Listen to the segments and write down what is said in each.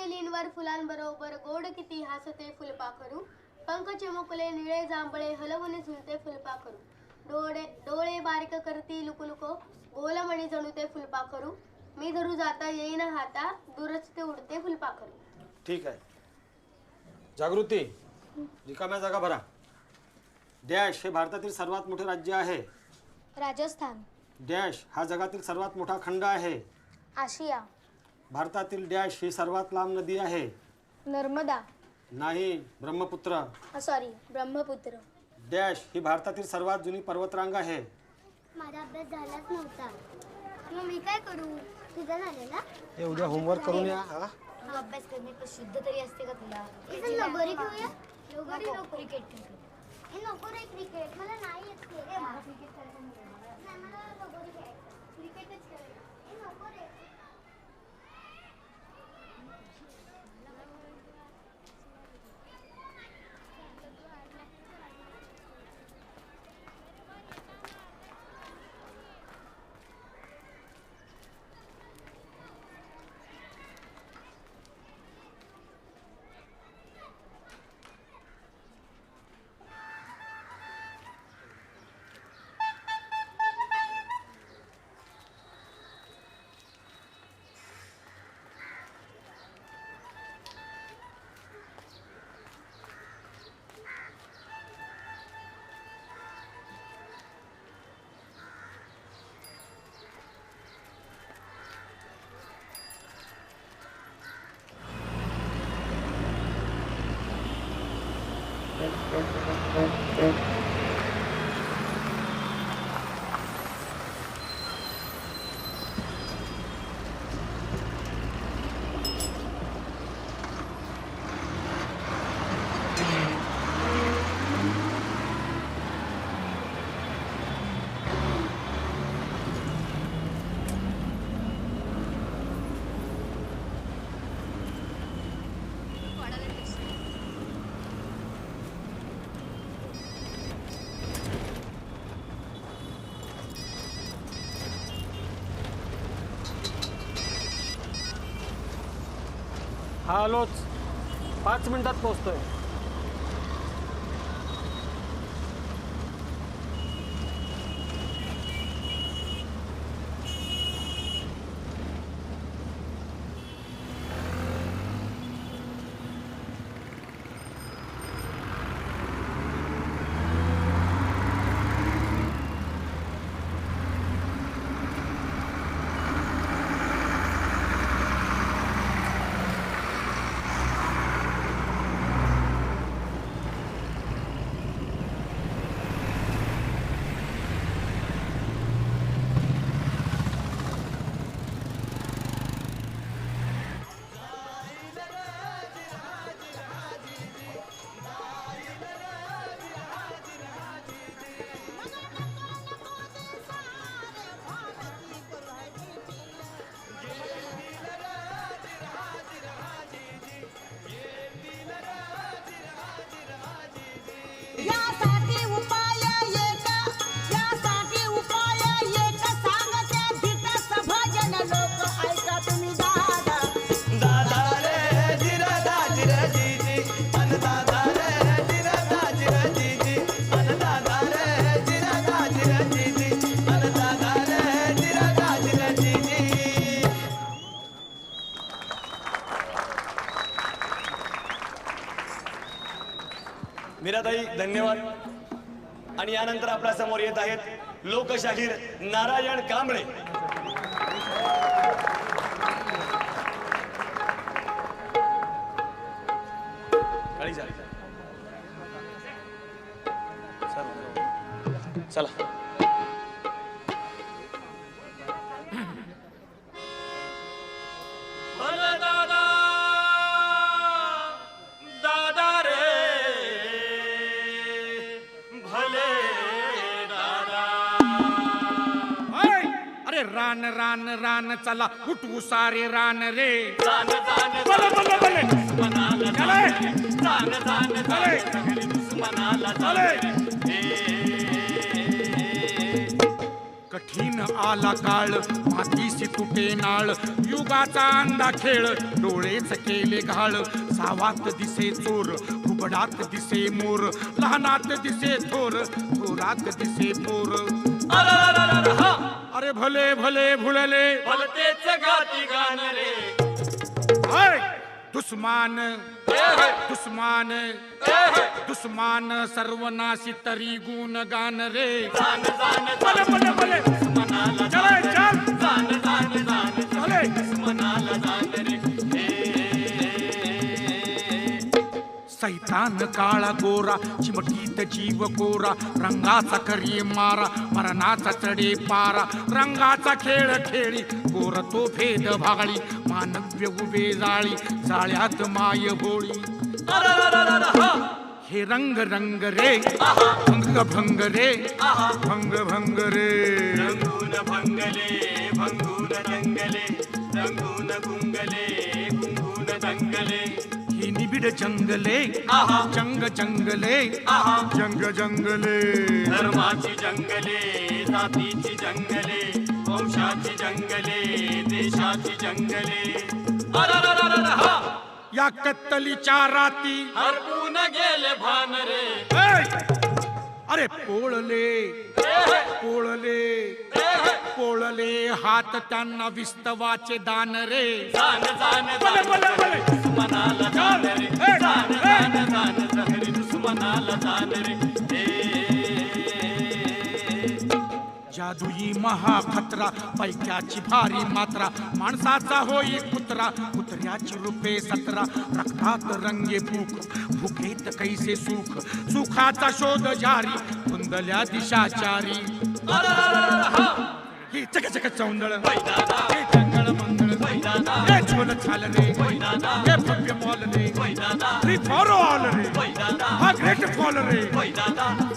वेलींवर फुलांबरोबर गोड किती हासते फुलपाखरू. पंख चिमुकले निळे जांभळे हलवून झुलते फुलपाखरू. डोळे डोळे बारीक करती लुकलुको गोलमणी जणू ते फुलपाखरू. मी धरू जाता येईन हाता दूरच ते उडते फुलपाखरू. ठीक आहे. जागृती, रिकाम्या जागा भरा. डॅश हे भारतातील सर्वात मोठे राज्य आहे. राजस्थान. डॅश हा जगातील सर्वात मोठा खंड आहे. आशिया. भारतातील डॅश ही सर्वात लांब नदी आहे. नर्मदा. नाही, ब्रह्मपुत्र. सॉरी, ब्रह्मपुत्र. डॅश ही भारतातील सर्वात जुनी पर्वतरांग आहे. माझा अभ्यास झालाच नव्हता. मग मी काय करू? तुझा झालेला? हे उद्या होमवर्क करून या. हा अभ्यास करणे शुद्ध तरी असते का तुला? लगोरी खेळूया. लगोरी नको. क्रिकेट खेळू. हे नको रे क्रिकेट, मला नाही येत खेळता. मला क्रिकेट खेळायचं नाही. मला लगोरी खेळायचं. क्रिकेटच खेळायचं. हे नको रे. हा आलोच. 5 मिनिटात पोहोचतोय. मीराताई धन्यवाद. आणि यानंतर आपल्या समोर येत आहेत लोकशाहीर नारायण कांबळे. चला. रान रान रान चला उठवू सारे रान रे. कठीण आला काळ मातीशी तुटे नाळ युगाचा अंधा खेळ डोळेच केले घाळ सावात दिसे चोर घुबडात दिसे मोर लहानात दिसे थोर थोरात दिसे पोर अरे भले भले भुळले भलतेच गाती गाण रे हाय! दुश्मान दुश्मान दुश्मान सर्वनाशी तरी गुण गान रे जान जान भले भले भले दुश्मनाला चल चल जान जान जान चले दुश्मनाला जान रे सैतान काळा गोरा चिमटीत जीव कोरा रंगाचा करी मारा मरणाचा चढे पारा रंगाचा खेळ खेळी गोर तो भेद भाळी मानव्य उभे जाळी जाळ्यात माय होळी हे रंग रंग रे भंग भंग रे भंग भंग रे रंगून भंगले भंगून दंगले रंगून गुंगले गुंगून दंगले हे निबिड जंगले जंग जंगले जंग जंगले धर्माची जंगले जातीची जंगले वंशाची जंगले देशाची जंगले या कत्तलीच्या राती हरपून गेले भान रे अरे पोळले पोळले पोळले हात त्यांना विस्तवाचे दान रे जान जान भले भले भले दुश्मनाला जान रे जान जान जान जहरी दुश्मनाला जान रे जादुई महाखतरा पैक्याची भारी मात्रा माणसाचा होई कुत्रा कुत्र्याची रूपे 17 रक्तात रंगे भूक भुकेत कैसे सुख सुखाचा शोध जारी कुंदल्या दिशाचारी हे चक चक चौंदळ हे जंगळ मंगळ हे झोल छाल रे हे भव्य मॉल रे फ्री फॉर ऑल रे हा ग्रेट फॉल रे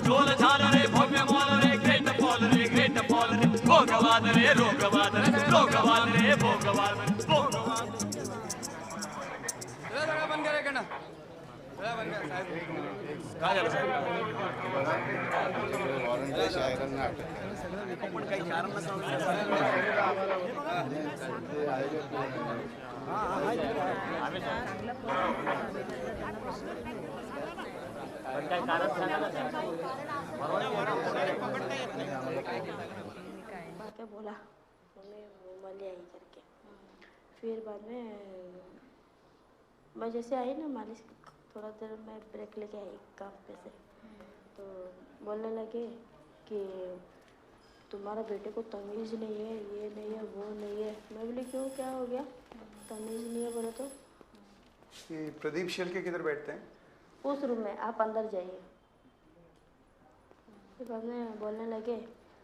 झोल झाल रे भव्य मॉल रे ग्रेट फॉल रे ग्रेट फॉल रे भोगवाद रे रोगवाद रे रोगवाद रे भोगवाद रे भोगवाद बंद करे ना काय झालं क्या बोला मम्मी आई करके फिर बाद में मैं जैसे आई ना मालिश थोड़ा देर मैं ब्रेक लेके आई काम पे से तो बोलने लगे कि तुम्हारा बेटे को तमीज़ नहीं है ये नहीं है वो नहीं है मैं बोली क्यों क्या हो गया तमीज़ नहीं है बोले तो ये प्रदीप शेल्के किधर बैठते हैं? उस रूम में आप अंदर जाइए फिर बाद में बोलने लगे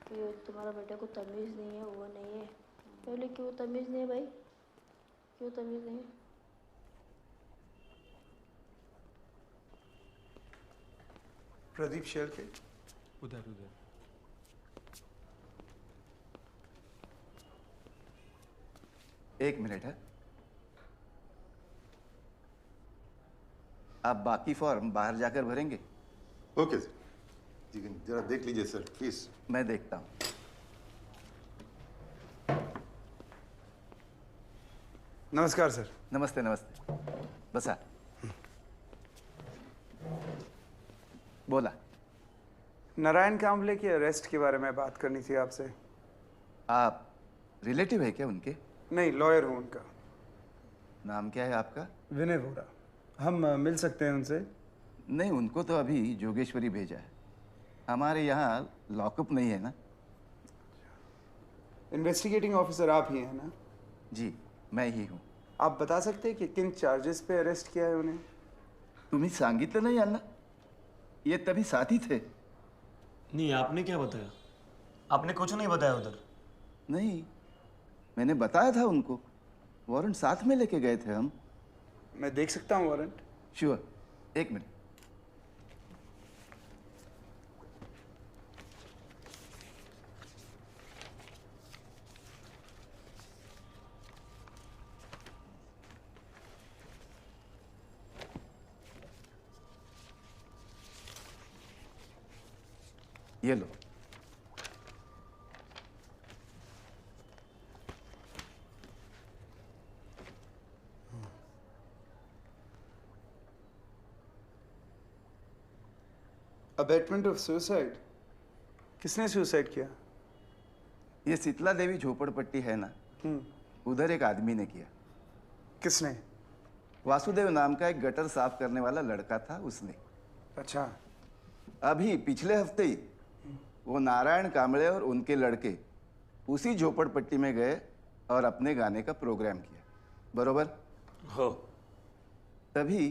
कि तुम्हारा बेटे को तमीज़ नहीं है वो नहीं है मैं बोली क्यों तमीज़ नहीं है भाई क्यों तमीज़ नहीं है प्रदीप शेल्के उधर उधर एक मिनट है आप बाकी फॉर्म बाहर जाकर भरेंगे ओके सर जी जरा देख लीजिए सर प्लीज मैं देखता हूं नमस्कार सर। नमस्ते नमस्ते बसा बोला नारायण कांबले की अरेस्ट के बारे में बात करनी थी आपसे। आप रिलेटिव है क्या उनके? नहीं, लॉयर हूँ उनका। नाम क्या है आपका? विनय वोरा। हम मिल सकते हैं उनसे? नहीं, उनको तो अभी जोगेश्वरी भेजा है। हमारे यहाँ लॉकअप नहीं है ना। इन्वेस्टिगेटिंग ऑफिसर आप ही हैं ना? जी मैं ही हूँ। आप बता सकते हैं कि किन चार्जेस पे अरेस्ट किया है उन्हें? तुम्ही सांगितलं नाही यांना? ये तभी साथी थे। नहीं आपने क्या बताया? आपने कुछ नहीं बताया उधर। नहीं मैंने बताया था उनको, वारंट साथ में लेके गए थे हम। मैं देख सकता हूँ वारंट? श्योर, एक मिनट। ये लो। Abetment of suicide? किसने सुसाइड किया? ये शीतला देवी झोपड़पट्टी है ना, उधर एक आदमी ने किया। किसने? वासुदेव नाम का एक गटर साफ करने वाला लड़का था, उसने। अच्छा। अभी पिछले हफ्ते ही वो नारायण कांबळे और उनके लड़के उसी झोपड़पट्टी में गए और अपने गाने का प्रोग्राम किया, बरोबर? हो। तभी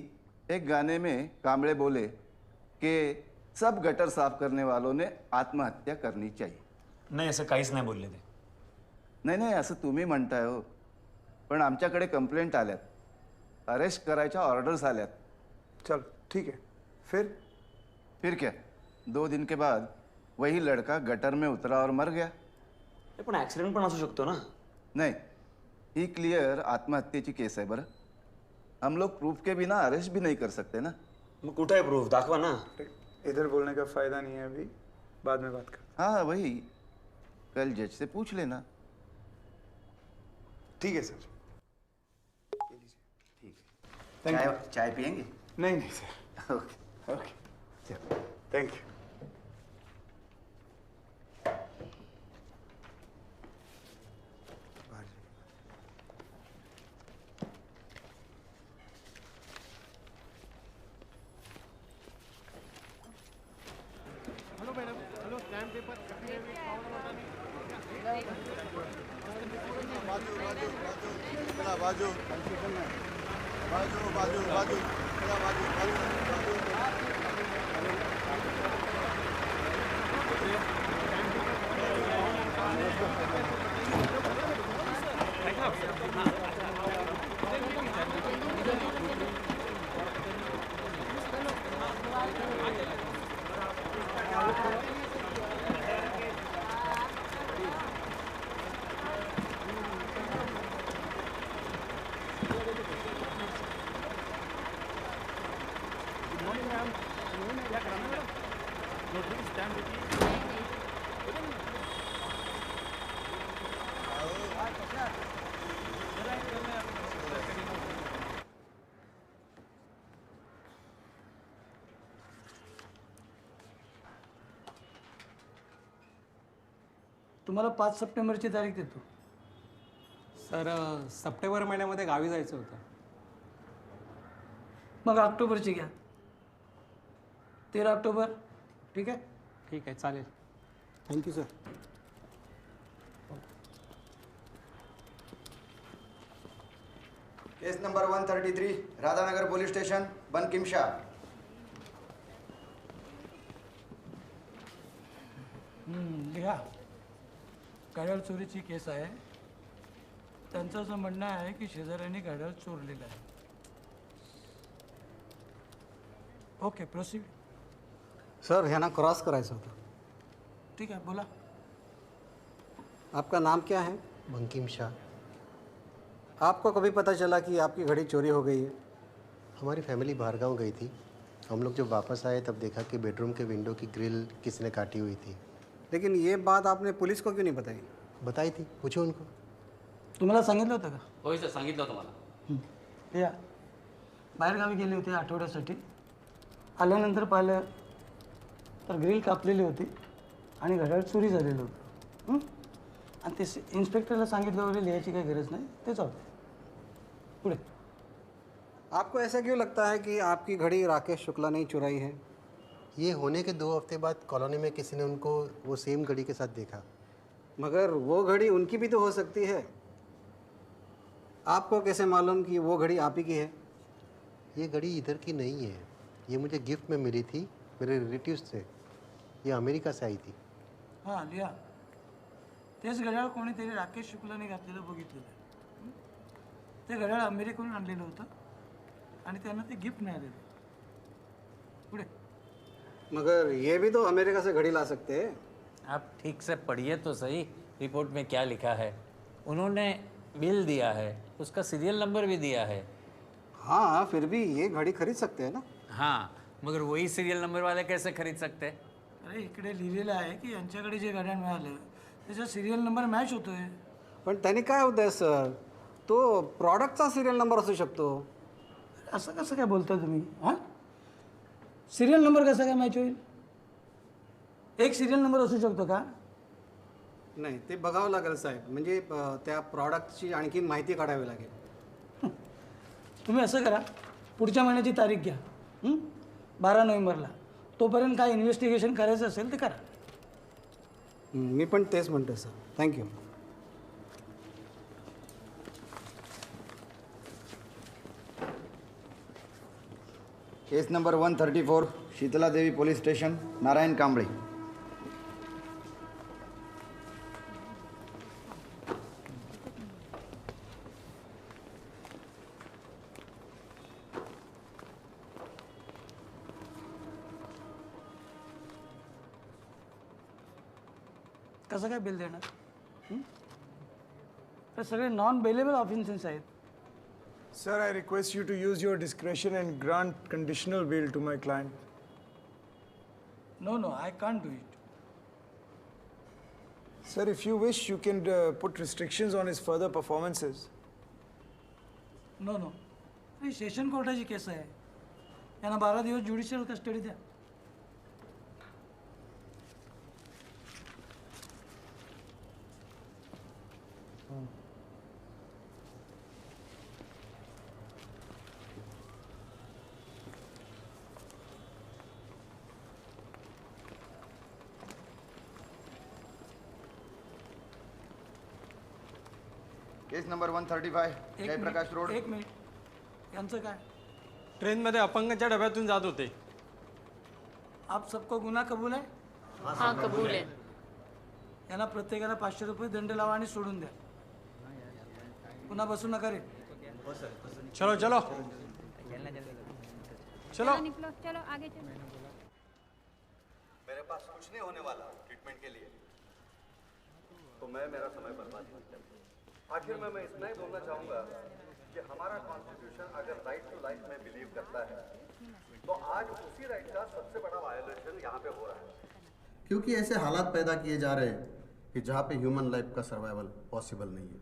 एक गाने में कांबळे बोले कि सब गटर साफ करने वालों ने आत्महत्या करनी चाहिए। नाही, असं काहीच नाही बोलले ते. नाही नाही, असं तुम्ही म्हणताय हो, पण आमच्याकडे कंप्लेंट आल्यात, अरेस्ट करायच्या ऑर्डर्स आल्यात. चल ठीक है, फिर क्या, 2 दिन के बाद वही लड़का गटर में उतरा और मर गया. पण ऍक्सिडेंट पण असू शकतो ना. नहीं, ही क्लियर आत्महत्येची केस आहे. बरं, हम लोग प्रूफ के बिना अरेस्ट भी नहीं कर सकते ना. मग कुठे आहे प्रूफ? दाखवा ना. इधर बोलने का फायदा नहीं है अभी, बाद में बात कर. हाँ वही, कल जज से पूछ लेना. ठीक है सर. चाय पियेंगे? नहीं सर. ओके ओके, चलो, थैंक यू. तुम्हाला 5 सप्टेंबरची तारीख देतो. सर, सप्टेंबर महिन्यामध्ये गावी जायचं होतं. मग ऑक्टोबरची घ्या, 13 ऑक्टोबर. ठीक आहे? ठीक आहे, चालेल. Thank you sir. Case number 133, Radhanagar police station, Bankim Shah. लिहा. घड्याळ चोरीची केस आहे. त्यांचं असं म्हणणं आहे की शेजाऱ्यांनी घड्याळ चोरलेलं आहे. Okay, proceed. सर, ह्यांना क्रॉस करायचं होतं. ठीक आहे, बोला. आपका नाम क्या है? बंकिम शाह. आपको कभी पता चला कि आपकी घड़ी चोरी हो गई है? हमारी फैमिली बाहर गाँव गई थी. हम लोग जब वापस आए तब देखा कि बेडरूम के विंडो की ग्रिल किसने काटी हुई थी. लेकिन ये बात आपने पुलिस को क्यों नहीं बताई? बताई थी, पूछो उनको. तुम्हाला सांगितलं होतं का? होय सर, सांगितलं होतं मला. या बाहेरगावी गेले होते आठवड्यासाठी. आल्यानंतर पाहिलं तर ग्रिल कापलेली होती आणि घड्याळ चोरी झालेलं होतं. आणि ते इन्स्पेक्टरला सांगितलं वगैरे लिहायची काही गरज नाही, ते चालतं. पुढे. आपको ऐसा क्यों लगता है कि आपकी घड़ी राकेश शुक्ला ने ही चुराई है? ये होने के 2 हफ्ते बाद कॉलोनी में किसी ने उनको वो सेम घड़ी के साथ देखा. मगर वो घड़ी उनकी भी तो हो सकती है. आपको कैसे मालूम कि वो घड़ी आप ही की है? ये घड़ी इधर की नहीं है. ये मुझे गिफ्ट में मिली थी मेरे रिलेटिव्स से. ये अमेरिका से आई थी. हां, लिहा. तेच घड्याळ कोणीतरी राकेश शुक्लाने घातलेलं बघितलेलं आहे. ते घड्याळ अमेरिकेहून आणलेलं होतं आणि त्यांना ते गिफ्ट मिळालेलं. पुढे. मगर ये भी तो अमेरिका से घड़ी ला सकते हैं. आप ठीक से पढ़िए तो सही, रिपोर्ट में क्या लिखा है. उन्होंने बिल दिया है, उसका सीरियल नंबर भी दिया है. हाँ, फिर भी ये घड़ी खरीद सकते हैं ना. हाँ, मगर वही सीरियल नंबर वाले कैसे खरीद सकते हैं? अरे इकडे लिहिलेलं आहे की यांच्याकडे जे घड्याळ मिळालं त्याचा सिरियल नंबर मॅच होतोय. पण त्याने काय होतंय सर, तो प्रॉडक्टचा सिरियल नंबर असू शकतो. असं कसं काय बोलता तुम्ही? हां, सिरियल नंबर कसा काय मॅच होईल? एक सिरियल नंबर असू शकतो का? नाही, ते बघावं लागेल साहेब. म्हणजे त्या प्रॉडक्टची आणखी माहिती काढावी लागेल. तुम्ही असं करा, पुढच्या महिन्याची तारीख घ्या, 12 नोव्हेंबरला. तोपर्यंत काय इन्व्हेस्टिगेशन करायचं असेल ते करा. मी पण तेच म्हणतो सर. थँक्यू. केस नंबर 134 शीतला देवी पोलीस स्टेशन नारायण कांबळे. कसं काय बिल देणार? तर सगळे नॉन बेलेबल ऑफेन्सेस आहेत. Sir, I request you to use your discretion and grant conditional bail to my client. No, I can't do it. Sir, if you wish, you can put restrictions on his further performances. No. He session कोर्टाची केस आहे. यांना 12 दिवस judicial custody द्या. केस number 135 Jayaprakash road. एक minute, यांचं काय? ट्रेनमध्ये अपंगाच्या डब्यातून जात होते. आप सबको गुन्हा कबूल है? हाँ कबूल है. यांना प्रत्येकाला 500 रुपये दंड लावा आणि सोडून द्या. पुन्हा बसू नका रे. चलो चलो चलो. चलो आगे चलो. मेरे पास कुछ नहीं होने वाला ट्रीटमेंट के लिए, तो मैं मेरा समय बर्बाद नहीं करता. आखिर में मैं इतना ही बोलना चाहूँगा कि हमारा कॉन्स्टिट्यूशन अगर राइट टू लाइफ में बिलीव करता है, तो आज उसी राइट का सबसे बड़ा वायोलेशन यहाँ पे हो रहा है. क्योंकि ऐसे हालात पैदा किए जा रहे हैं कि जहाँ पे ह्यूमन लाइफ का सर्वाइवल पॉसिबल नहीं है.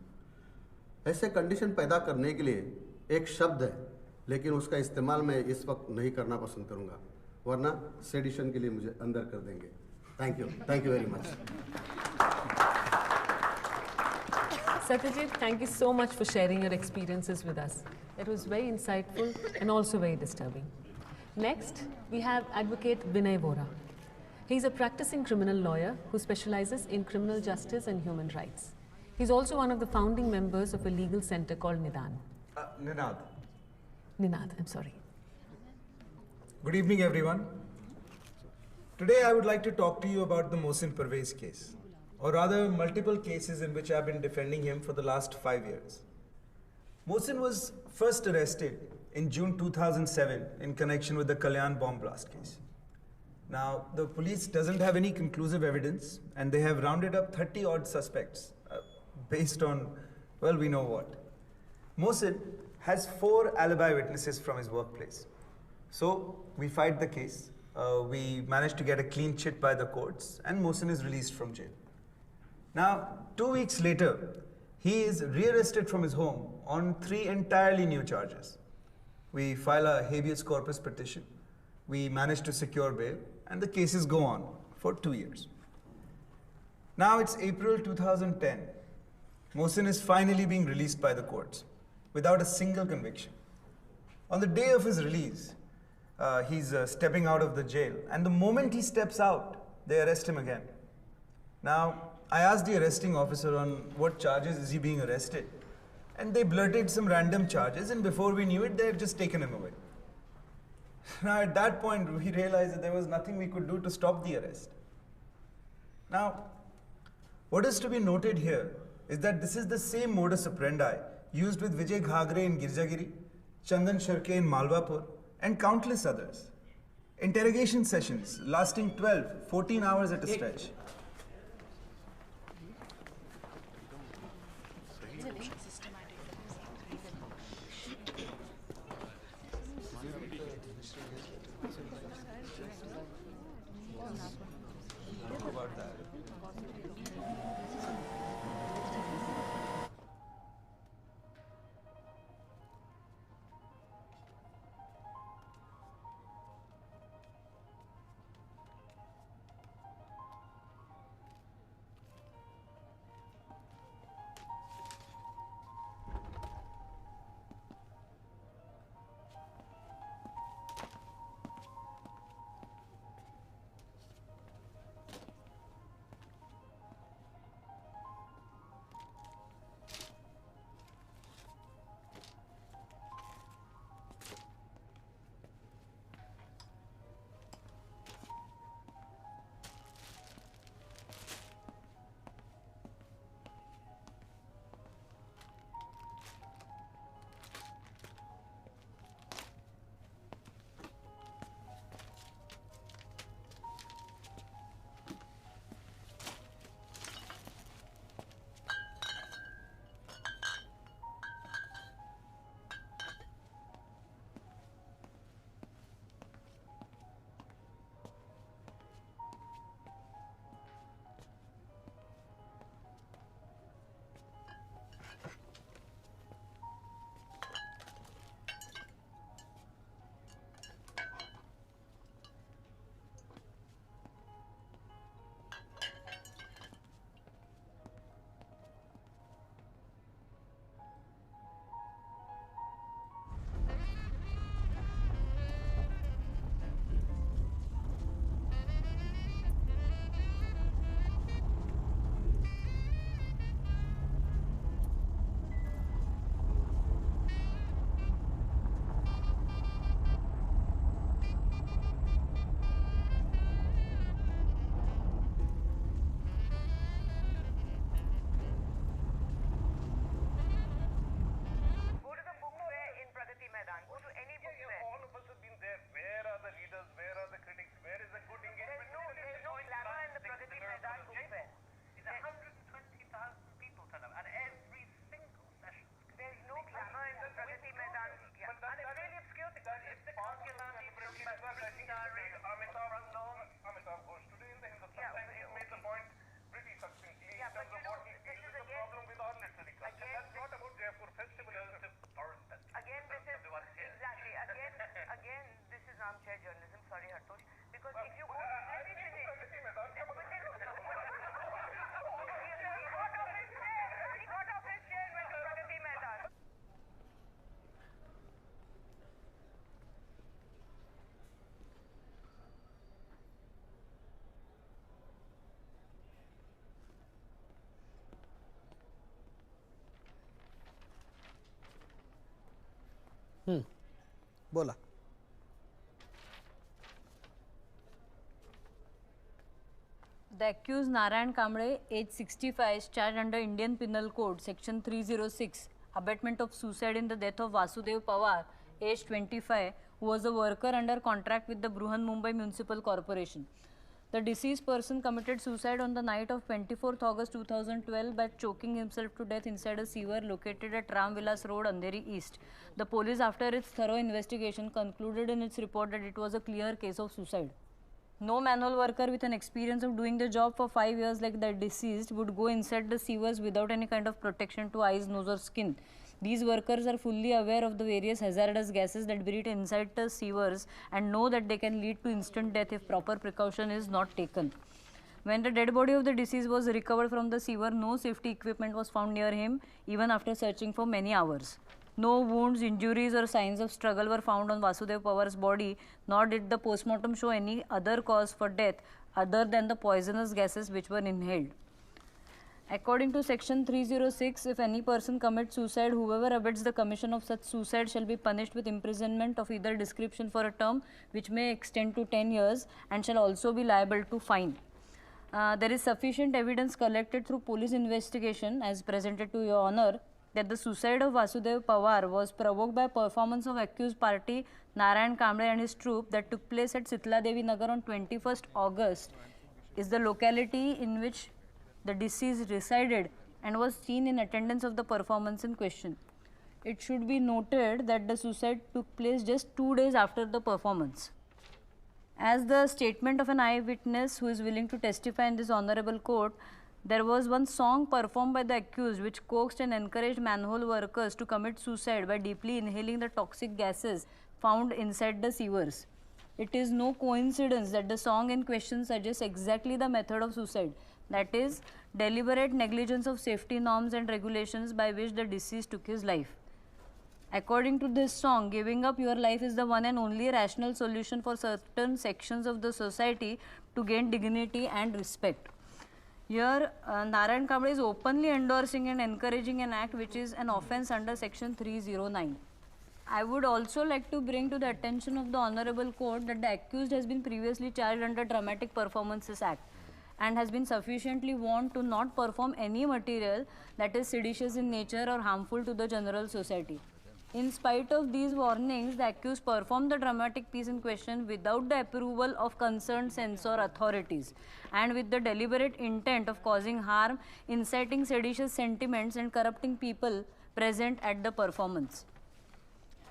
ऐसे कंडीशन पैदा करने के लिए एक शब्द है, लेकिन उसका इस्तेमाल मैं इस वक्त नहीं करना पसंद करूँगा, वरना सेडिशन के लिए मुझे अंदर कर देंगे. Thank you very much. Satyajit, thank you so much for sharing your experiences with us. It was very insightful and also very disturbing. Next, we have Advocate Vinay Vora. He's a practicing criminal lawyer who specializes in criminal justice and human rights. He's also one of the founding members of a legal center called Nidan. Ninad, I'm sorry. Good evening, everyone. Today, I would like to talk to you about the Mohsin Parvez case, or rather, multiple cases in which I've been defending him for the last 5 years. Mohsin was first arrested in June 2007 in connection with the Kalyan bomb blast case. Now, the police doesn't have any conclusive evidence, and they have rounded up 30-odd suspects based on, well, we know what. Mohsin has 4 alibi witnesses from his workplace. So, we fight the case. We managed to get a clean chit by the courts, and Mohsin is released from jail. Now, 2 weeks later, he is rearrested from his home on 3 entirely new charges. We file a habeas corpus petition. We manage to secure bail, and the cases go on for 2 years. Now it's April 2010. Mohsin is finally being released by the courts without a single conviction. On the day of his release, he's stepping out of the jail, and the moment he steps out, they arrest him again. Now, I asked the arresting officer on what charges is he being arrested, and they blurted some random charges, and before we knew it, they had just taken him away. Now, at that point, we realized that there was nothing we could do to stop the arrest. Now, what is to be noted here is that this is the same modus operandi used with Vijay Ghagre in Girjagiri, Chandan Sharke in Malwapur, and countless others. Interrogation sessions lasting 12, 14 hours at a stretch. journalism. Sorry, Hartosh. Because if you go, let me finish. He got off his chair and went to Pragati Maidan. बोला. The accused Narayan Kamble, age 65, is charged under Indian Penal Code, Section 306, abetment of suicide in the death of Vasudev Pawar, age 25, who was a worker under contract with the Bruhan Mumbai Municipal Corporation. The deceased person committed suicide on the night of 24th August 2012 by choking himself to death inside a sewer located at Ramvilas Road, Andheri East. The police, after its thorough investigation, concluded in its report that it was a clear case of suicide. No manual worker with an experience of doing the job for 5 years like the deceased would go inside the sewers without any kind of protection to eyes, nose or skin. These workers are fully aware of the various hazardous gases that breathe inside the sewers and know that they can lead to instant death if proper precaution is not taken. When the dead body of the deceased was recovered from the sewer, no safety equipment was found near him even after searching for many hours. No wounds, injuries or signs of struggle were found on Vasudev Pawar's body, nor did the postmortem show any other cause for death other than the poisonous gases which were inhaled. According to Section 306, if any person commits suicide, whoever abets the commission of such suicide shall be punished with imprisonment of either description for a term which may extend to 10 years and shall also be liable to fine. There is sufficient evidence collected through police investigation as presented to your honor that the suicide of Vasudev Pawar was provoked by performance of accused party Narayan Kamble and his troupe that took place at Sitla Devi Nagar on 21st August is the locality in which the deceased resided and was seen in attendance of the performance in question. It should be noted that the suicide took place just 2 days after the performance. As the statement of an eyewitness who is willing to testify in this honorable court, there was one song performed by the accused which coaxed and encouraged manhole workers to commit suicide by deeply inhaling the toxic gases found inside the sewers. It is no coincidence that the song in question suggests exactly the method of suicide, that is, deliberate negligence of safety norms and regulations by which the deceased took his life. According to this song, giving up your life is the one and only rational solution for certain sections of the society to gain dignity and respect. Here, Narayan Kamble is openly endorsing and encouraging an act which is an offence under Section 309. I would also like to bring to the attention of the Honorable Court that the accused has been previously charged under Dramatic Performances Act and has been sufficiently warned to not perform any material that is seditious in nature or harmful to the general society. In spite of these warnings, the accused performed the dramatic piece in question without the approval of concerned censor authorities and with the deliberate intent of causing harm, inciting seditious sentiments and corrupting people present at the performance.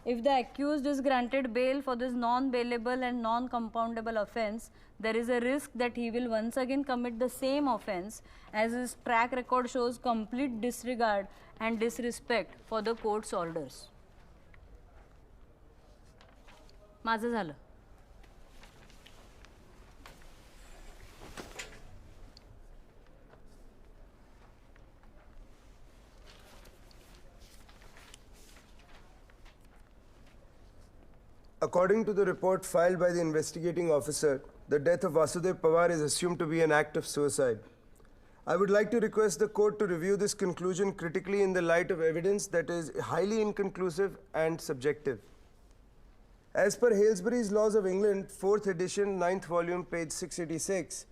If the accused is granted bail for this non-bailable and non-compoundable offence, there is a risk that he will once again commit the same offence, as his track record shows complete disregard and disrespect for the court's orders. माझं झालं. According to the report filed by the investigating officer, the death of Vasudev Pawar is assumed to be an act of suicide. I would like to request the court to review this conclusion critically in the light of evidence that is highly inconclusive and subjective. As per Halesbury's Laws of England, 4th edition, 9th volume, page 686,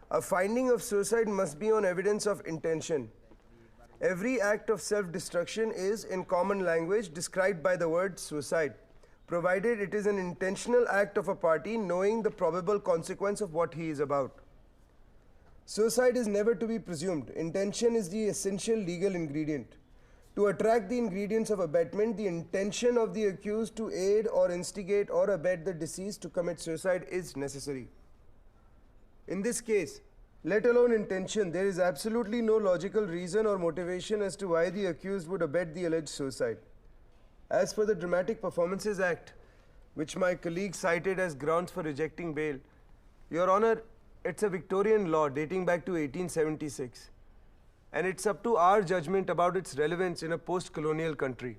a finding of suicide must be on evidence of intention. Every act of self-destruction is, in common language, described by the word suicide, provided it is an intentional act of a party knowing the probable consequence of what he is about. Suicide is never to be presumed. Intention is the essential legal ingredient. To attract the ingredients of abetment, the intention of the accused to aid or instigate or abet the deceased to commit suicide is necessary. In this case, let alone intention, there is absolutely no logical reason or motivation as to why the accused would abet the alleged suicide. As per the Dramatic Performances Act, which my colleague cited as grounds for rejecting bail. Your Honor, it's a Victorian law dating back to 1876, and it's up to our judgment about its relevance in a post-colonial country.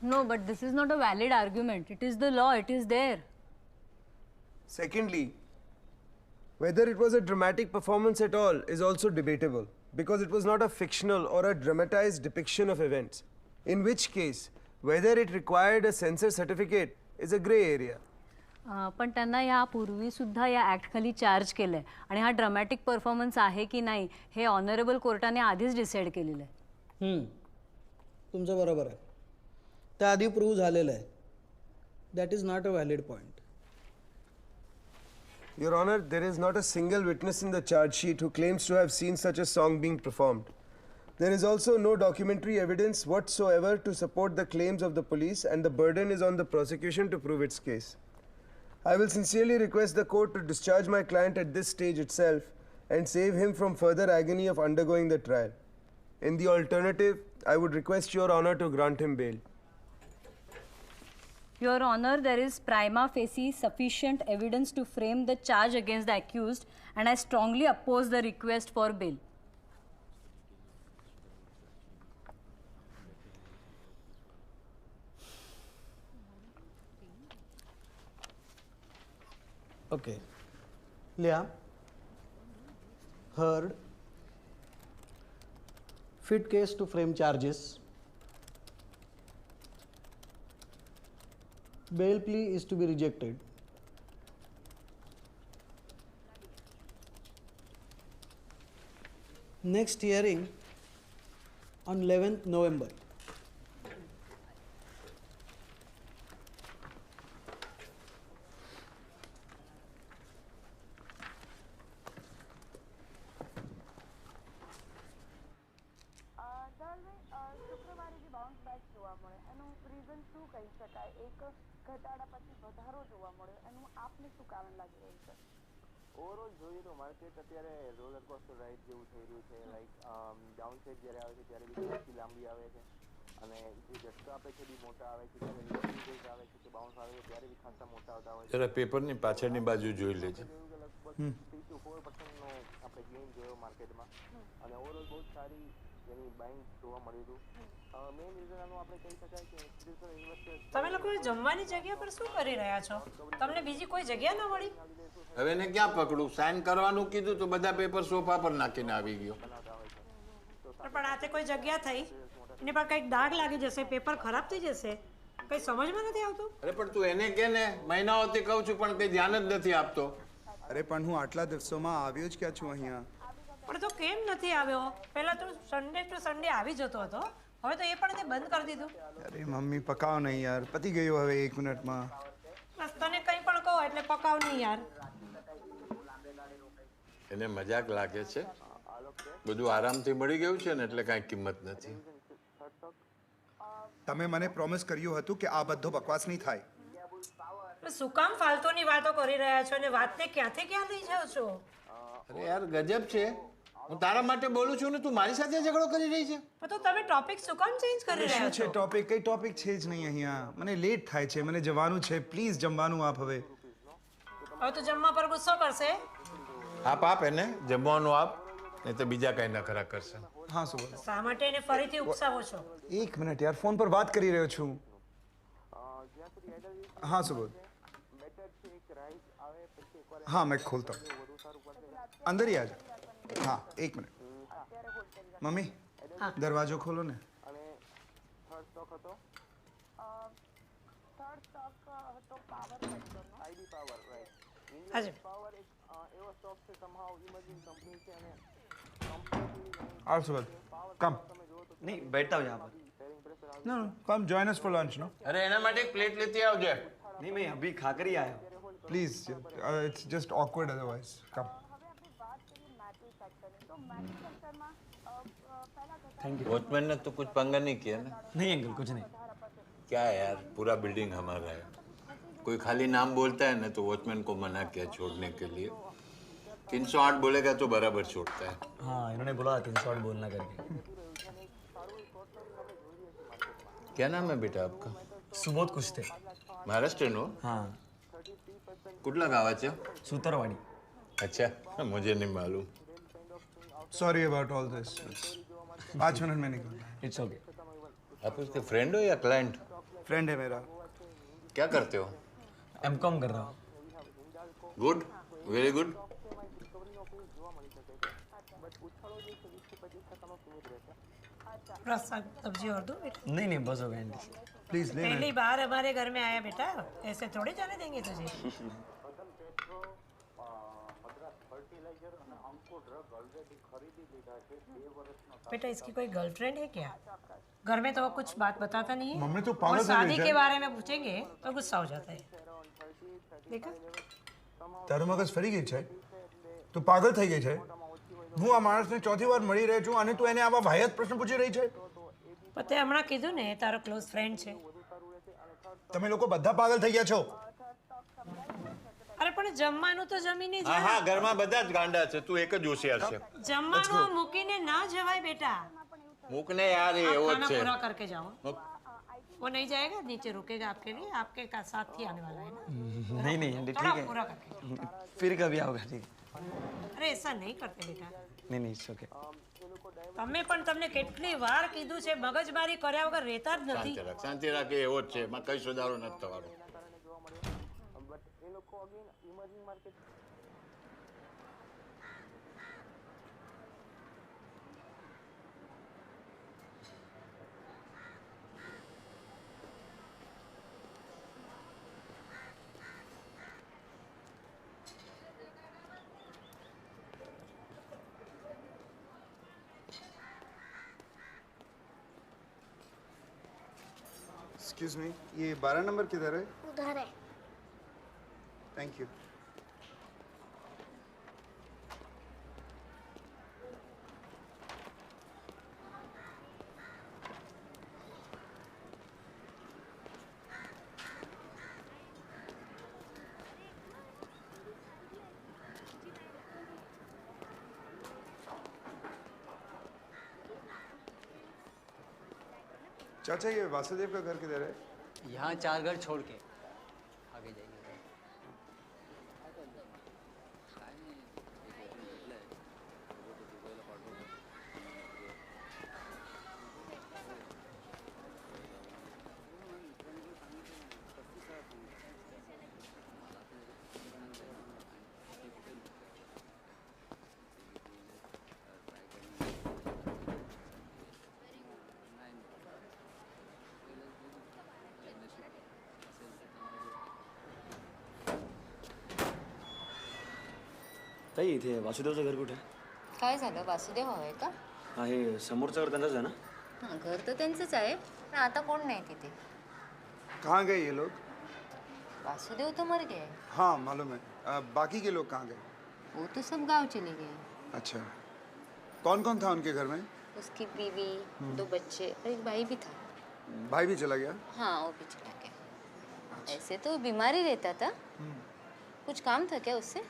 No, but this is not a valid argument. It is the law, it is there. Secondly, whether it was a dramatic performance at all is also debatable, because it was not a fictional or a dramatized depiction of events, in which case, whether it required a censor certificate is a gray area. पण त्यांना यापूर्वी सुद्धा या act खाली charge केलंय आणि हा dramatic performance आहे की नाही हे ऑनरेबल कोर्टाने आधीच डिसाईड केलेलं आहे. तुमचं बरोबर आहे. त्याआधी प्रूव्ह झालेलं आहे. That is not a valid point. Your Honor, there is not a single witness in the charge sheet who claims to have seen such a song being performed. There is also no documentary evidence whatsoever to support the claims of the police, and the burden is on the prosecution to prove its case. I will sincerely request the court to discharge my client at this stage itself and save him from further agony of undergoing the trial. In the alternative, I would request Your Honor to grant him bail. Your Honor, there is prima facie sufficient evidence to frame the charge against the accused, and I strongly oppose the request for bail. Okay. Leah, heard. Fit case to frame charges. Bail plea is to be rejected. Next hearing on 11th November. શુક્રવારે જે bounce back જોવા મળે એનું reason શું કહી શકાય? એક ઘટાડા પછી વધારો જોવા મળ્યો, એનું આપને શું કારણ લાગી રહ્યું છે? ઓવરઓલ જોઈએ તો માર્કેટ અત્યારે રોલર કોસ્ટર રાઇડ જેવું થઈ રહ્યું છે. લાઈક ડાઉન સાઇડ જ્યારે આવે છે ત્યારે બી સૌથી લાંબી આવે છે અને જે ઝટકા આપે છે બી મોટા આવે છે, જ્યારે રિવર્સ આવે છે કે બાઉન્સ આવે છે ત્યારે બી ખાસા મોટા આવતા હોય છે. જરા પેપરની પાછળની બાજુ જોઈ લેજો. લગભગ 3 to 4% આપણે ગેઇન જોયો માર્કેટમાં અને ઓવરઓલ બહુ સારી એની બાઇંગ જોવા મળ્યું હતું. મેઇન રીઝન આનું આપણે કહી શકાય કે ઇન્સ્ટિટ્યુશનલ ઇન્વેસ્ટર્સ. તમે લોકો જમવાની જગ્યા પર શું કરી રહ્યા છો? તમને બીજી કોઈ જગ્યા ન મળી? હવે એને ક્યાં પકડું? સાઇન કરવાનું કીધું તો બધા પેપર સોફા પર નાખીને આવી ગયો. પણ આ તે કોઈ જગ્યા થઈ એની પર કંઈક દાગ લાગી જશે, પેપર ખરાબ થઈ જશે, કંઈ સમજમાં નથી આવતું. અરે પણ તું એને કે ને, મહિનાઓથી કહું છું પણ કંઈ ધ્યાન જ નથી આપતો. અરે પણ હું આટલા દિવસોમાં આવ્યો જ ક્યાં છું અહીંયા? પણ તો કેમ નથી આવ્યો? પહેલા તું સન્ડે ટુ સન્ડે આવી જતો હતો, હવે તો એ પણ તે બંધ કરી દીધું. અરે મમ્મી પકાવ નહીં યાર, પતી ગયું હવે 1 મિનિટમાં. બસ તને કંઈ પણ કહો એટલે પકાવ નહીં યાર. એને મજાક લાગે છે. બધું આરામથી મળી ગયું છે ને એટલે કાંઈ કિંમત નથી. તમે મને પ્રોમિસ કર્યું હતું કે આ બધો બકવાસ નહીં થાય. શું કામ ફાલતુની વાતો કરી રહ્યા છો અને વાતને ક્યાંથી ક્યાં લઈ જાઓ છો? અરે યાર ગજબ છે. હું તારા માટે બોલું છું ને તું મારી સાથે ઝઘડો કરી રહી છે. તો તમે ટોપિક શું કામ ચેન્જ કરી રહ્યા શું છો? છે ટોપિક? કઈ ટોપિક છે જ નહીં અહીંયા. મને લેટ થાય છે, મને જવાનું છે. પ્લીઝ જમવાનું આપ હવે. હવે તો જમવા પર ગુસ્સો કરશે. આપ એને જમવાનું આપ, નહીં તો બીજા કઈ નખરા કરશે. હા સુબોધ. શા માટે એને ફરીથી ઉકસાવો છો? 1 મિનિટ યાર, ફોન પર વાત કરી રહ્યો છું. हाँ सुबोध. हाँ मैं खोलता हूँ, अंदर ही आ जाओ. हाँ 1 मिनट. मम्मी दरवाजो खोलो ने. आओ सुबोध, कम. नहीं बैठता हूँ यहाँ पर. No, come join us for lunch, no? अरे एना માટે એક પ્લેટ લેતી આવજે. नहीं मैं अभी खाकर ही आया हूँ. Please, it's just awkward otherwise. Come. Thank you. Watchman ने तो कुछ पंगा नहीं किया ना? नहीं अंकल कुछ नहीं. क्या है यार, पूरा बिल्डिंग हमारा है. कोई खाली नाम बोलता है ना तो वॉचमैन को मना किया छोड़ने के लिए. 308 बोलेगा तो बराबर छोड़ता है. हाँ इन्होंने बोला 308 बोलना करके. क्या नाम है बेटा आपका? सुबोध कुछ थे. महाराष्ट्रीयन हो हाँ कुठला गावाचे सुतरवाडी अच्छा मुझे नहीं मालूम Sorry about all this. 5 minute में निकलना है. इट्स ओके आप उसके फ्रेंड हो या क्लाइंट फ्रेंड है मेरा. क्या करते हो एमकॉम कर रहा हूँ. गुड वेरी गुड थोड़ा सा सब्जी और दो बेटा। नहीं नहीं बस हो गया आंटी. प्लीज ले पहली बार हमारे घर में आया बेटा, ऐसे थोड़ी जाने देंगे तुझे। बेटा इसकी कोई गर्लफ्रेंड है क्या? घर में तो वो कुछ बात बताता नहीं है। मम्मी तो पागल और થઈ शादी ગઈ છે. के बारे में पूछेंगे तो गुस्सा हो जाता है। देखा? તારું મગજ ફરી ગઈ છે. તું પાગલ થઈ ગઈ છે. હું આ માણસને ચોથી વાર મળી રહ્યો છું અને તું એને આવા વાહિયાત પ્રશ્ન પૂછી રહી છે. પતે હમણાં કીધું ને તારો ક્લોઝ ફ્રેન્ડ છે. તમે લોકો બધા પાગલ થઈ ગયા છો. અરે પણ જમવાનું તો જમીને હા જ હા ઘરમાં બધા જ ગાંડા છે તું એક જ હોશિયાર છે જમવાનું મૂકીને ના જવાય બેટા। મૂકને યાર એ એવો જ खाना છે पूरा करके जाओ। वो नहीं जाएगा, नीचे रुकेगा आपके लिए, आपके साथ ही आने वाला है ना। नहीं नहीं आंटी थोड़ा ठीक पूरा है. करके। फिर कभी आओगे ठीक है. अरे ऐसा नहीं करते बेटा। नहीं नहीं इट्स ओके. તમે પણ તમને કેટલી વાર કીધું છે મગજમારી કર્યા વગર રહેતા જ નથી। શાંતિ રાખે એવો જ છે એમાં કઈ સુધારો નથી થવાનો Excuse me, ये 12 नंबर किधर है? उधर है। Thank you. चाचा ये वासुदेव का घर किधर है? यहाँ 4 घर छोड़ के आगे जाइए। ताई इथे वासुदेवचं घर कुठे आहे? काय झालं वासुदेव हवंय का? हा हे समोरचं घर त्यांचंच आहे ना? हां घर तर त्यांचंच आहे पण आता कोण नाही तिथे। कहाँ गए ये लोग? वासुदेव तो मर गए। हाँ मालूम है. बाकी के लोग कहाँ गए? वो तो सब गांव चले गए। अच्छा. कौन कौन था उनके घर में? उसकी बीवी, 2 बच्चे और एक भाई भी था। भाई भी चला गया? हाँ वो भी चला गया। ऐसे तो बीमार ही रहता था। कुछ काम था क्या उससे?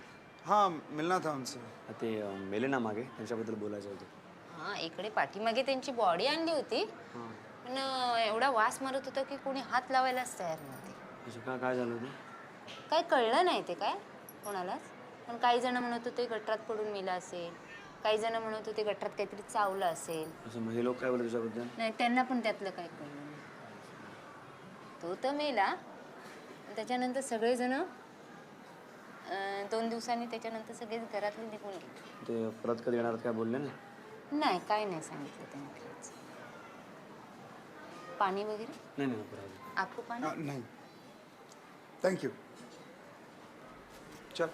हाँ मिलना था उनसे. ते मेले ना मागे त्यांच्याबद्दल बोलायचं होतं. हां इकडे पाठीमागे त्यांची बॉडी आणली होती पण एवढा वास मारत होता की कोणी हात लावायलाच तयार नव्हते। अच्छा काय झालं होतं? काय कळलं नाही ते काय कोणालाच, पण काही जण म्हणत होते गटरात पडून मेला असेल, काही जण म्हणत होते गटरात काहीतरी चावलं असेल। असं मग हे लोक काय बोलत तुझ्याबद्दल? नाही त्यांना पण त्यातलं काही कळलं नाही। तो तर मेला त्याच्यानंतर सगळेजण 2 दिवसांनी त्याच्यानंतर सगळे घरातले निघून गेले। ते परत कधी येणार काय बोलले ना? नाही काय नाही सांगितलं त्यांनी काहीच। पाणी वगैरे? नाही नाही परत. आपको पाणी? नहीं. Thank you. चल.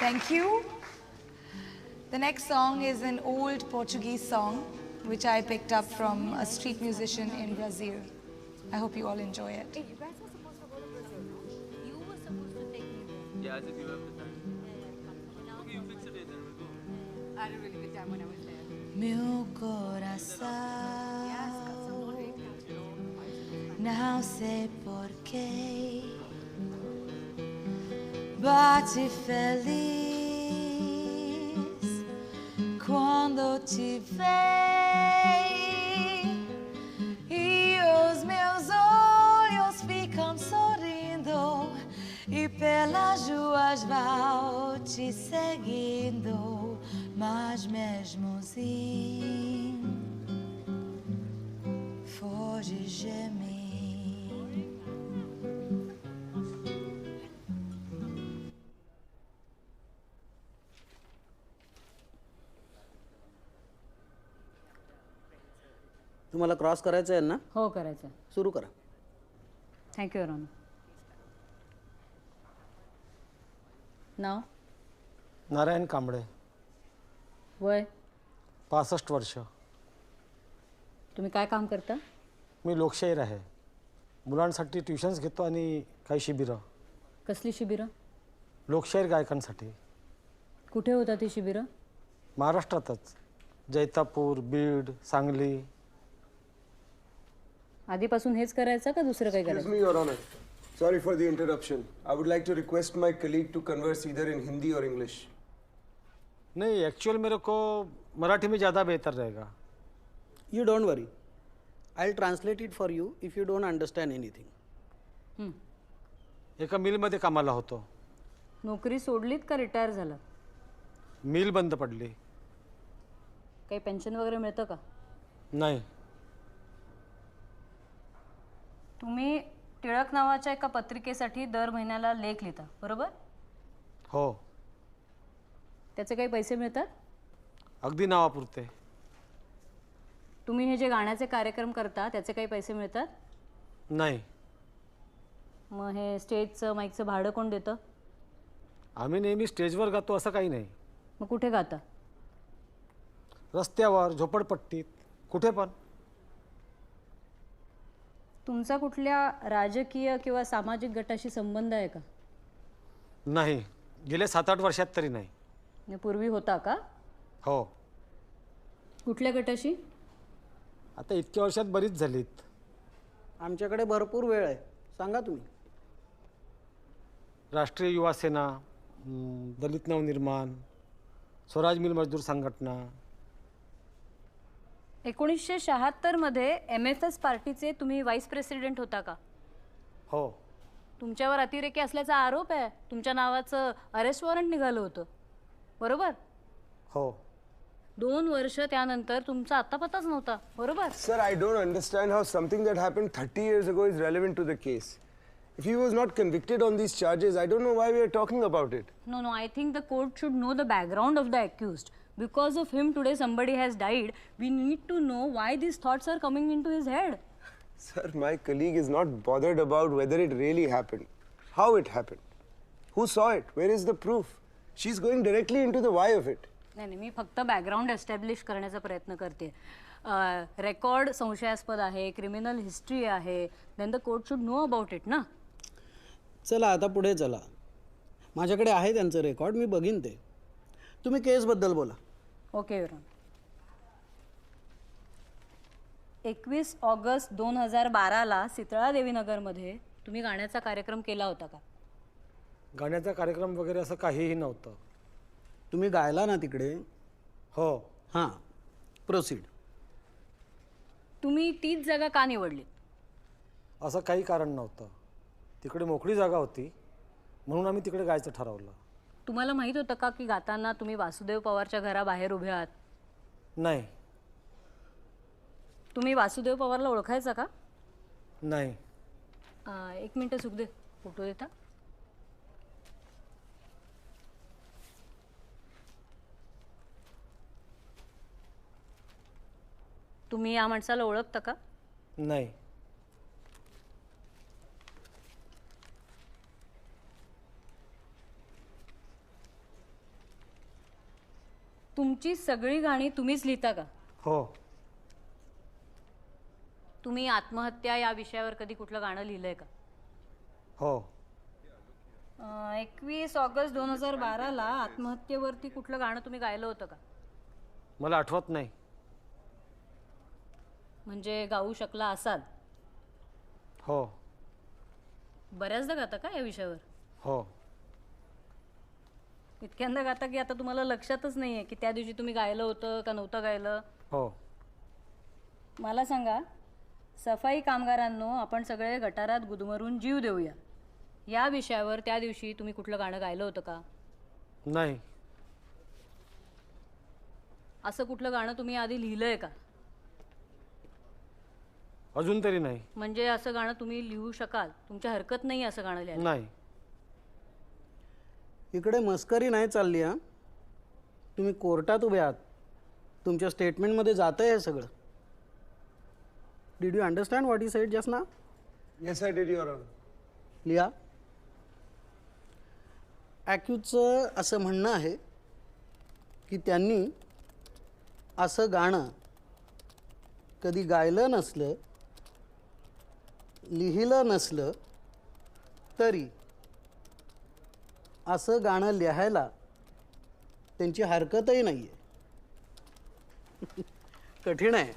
Thank you. The next song is an old Portuguese song which I picked up from a street musician in Brazil. I hope you all enjoy it. Yeah, as if you have the time. Okay, you fix it and then we'll go. I had a really good time when I was there. Meu coração, não sei porquê, bate feliz quando te vê, e os meus olhos ficam sorrindo, e pelas ruas vou te seguindo, mas mesmo assim foge de mim. तुम्हाला cross करायचं आहे ना? हो करायचं. सुरू करा. Thank you your honour. नाव? नारायण कांबळे. वय? 65 वर्ष. तुम्ही काय काम करता? मी लोकशाहीर आहे. मुलांसाठी ट्युशन्स घेतो आणि काही शिबिरं. कसली शिबिरं? लोकशाहीर गायकांसाठी. कुठे होता ती शिबिरं? महाराष्ट्रातच. जैतापूर, बीड, सांगली. आधीपासून हेच करायचं का दुसरं काही Excuse करायचं? me, Your Honor. Sorry for the interruption. I would like to request my colleague to converse either in Hindi or English. नहीं, एक्चुअल मेरे को मराठी में ज़्यादा बेहतर रहेगा. You don't worry. I'll translate it for you if you don't understand anything. एका मिलमध्ये कामाला होतो. नोकरी सोडलीत का रिटायर झाला? मिल बंद पडली. काही पेन्शन वगैरे मिळतं का? नाही. तुम्ही टिळक नावाच्या एका पत्रिकेसाठी दर महिन्याला लेख लिहिता, बरोबर? हो. त्याचे काही पैसे मिळतात? अगदी नावापुरते. तुम्ही हे जे गाण्याचे कार्यक्रम करता त्याचे काही पैसे मिळतात? नाही. मग हे स्टेजचं माईकचं भाडं कोण देतं? आम्ही नेहमी स्टेजवर गातो असं काही नाही. मग कुठे गाता? रस्त्यावर, झोपडपट्टीत, कुठे पण. तुमचा कुठल्या राजकीय किंवा सामाजिक गटाशी संबंध आहे का? नाही. गेल्या 7-8 वर्षात तरी नाही. आणि पूर्वी होता का? हो. कुठल्या गटाशी? आता इतक्या वर्षात बरीच झालीत. आमच्याकडे भरपूर वेळ आहे. सांगा तुम्ही. राष्ट्रीय युवा सेना, दलित नवनिर्माण, स्वराज मिल मजदूर संघटना. 1976 मध्ये MFS पार्टीचे तुम्ही व्हाईस प्रेसिडेंट होता का? हो. तुमच्यावर अतिरेकी असल्याचा आरोप आहे. तुमच्या नावाचं अरेस्ट वॉरंट निघालं होतं, बरोबर? हो. 2 वर्ष त्यानंतर तुमचा आत्तापत्ताच नव्हता, बरोबर? Sir, I don't understand how something that happened 30 years ago is relevant to the case. If he was not convicted on these charges, I don't know why we are talking about it. No, I think the court should know the background of the accused. Because of him today somebody has died. We need to know why these thoughts are coming into his head. Sir, my colleague is not bothered about whether it really happened, how it happened, who saw it, where is the proof. She's going directly into the why of it. नाही, मी फक्त background establish करण्याचा प्रयत्न करते. Record संशयास्पद आहे, criminal history आहे. Then the court should know about it ना. चला आता पुढे चला. माझ्याकडे आहे त्यांचं रेकॉर्ड, मी बघीन ते. तुम्ही केसबद्दल बोला. Okay your honour. 21 ऑगस्ट 2012ला सितळा देवीनगरमध्ये तुम्ही गाण्याचा कार्यक्रम केला होता का? गाण्याचा कार्यक्रम वगैरे असं काहीही नव्हतं. तुम्ही गायला ना तिकडे? हो. हां, प्रोसीड. तुम्ही तीच जागा का निवडली? असं काही कारण नव्हतं. तिकडे मोकळी जागा होती म्हणून आम्ही तिकडे गायचं ठरवलं. तुम्हाला माहित होतं का की गाताना तुम्ही वासुदेव पवारच्या घराबाहेर उभे आहात? नाही. तुम्ही वासुदेव पवारला ओळखायचा का? नाही. 1 मिनिट सुखदेव, फोटो देता? तुम्ही या माणसाला ओळखता का? नाही. तुमची सगळी गाणी तुम्हीच लिहिता का? हो. तुम्ही आत्महत्या या विषयावर कधी कुठलं गाणं लिहिलंय का? हो. 21 ऑगस्ट 2012ला आत्महत्येवरती कुठलं गाणं तुम्ही गायलं होतं का? मला आठवत नाही. म्हणजे गाऊ शकला असाल? हो. बऱ्याचदा गाता का या विषयावर? हो. इतक्यांदा गाता की आता तुम्हाला लक्षातच नाहीये की त्या दिवशी तुम्ही गायलं होतं का नव्हतं गायलं? हो. मला सांगा, सफाई कामगारांनो आपण सगळे गटारात गुदमरून जीव देऊया या विषयावर त्या दिवशी तुम्ही कुठलं गाणं गायलं होतं का? नाही. असं कुठलं गाणं तुम्ही आधी लिहिलंय का? अजून तरी नाही. म्हणजे असं गाणं तुम्ही लिहू शकाल, तुमच्या हरकत नाही असं गाणं लिहायला? नाही. इकडे मस्करी नाही चालली हां. तुम्ही कोर्टात उभे आहात. तुमच्या स्टेटमेंटमध्ये जातं आहे हे सगळं. Did you understand what you said just now? Yes I did your honour. लिहा. ॲक्यूजचं असं म्हणणं आहे की त्यांनी असं गाणं कधी गायलं नसलं, लिहिलं नसलं तरी असं गाणं लिहायला त्यांची हरकतही नाही आहे. कठीण आहे.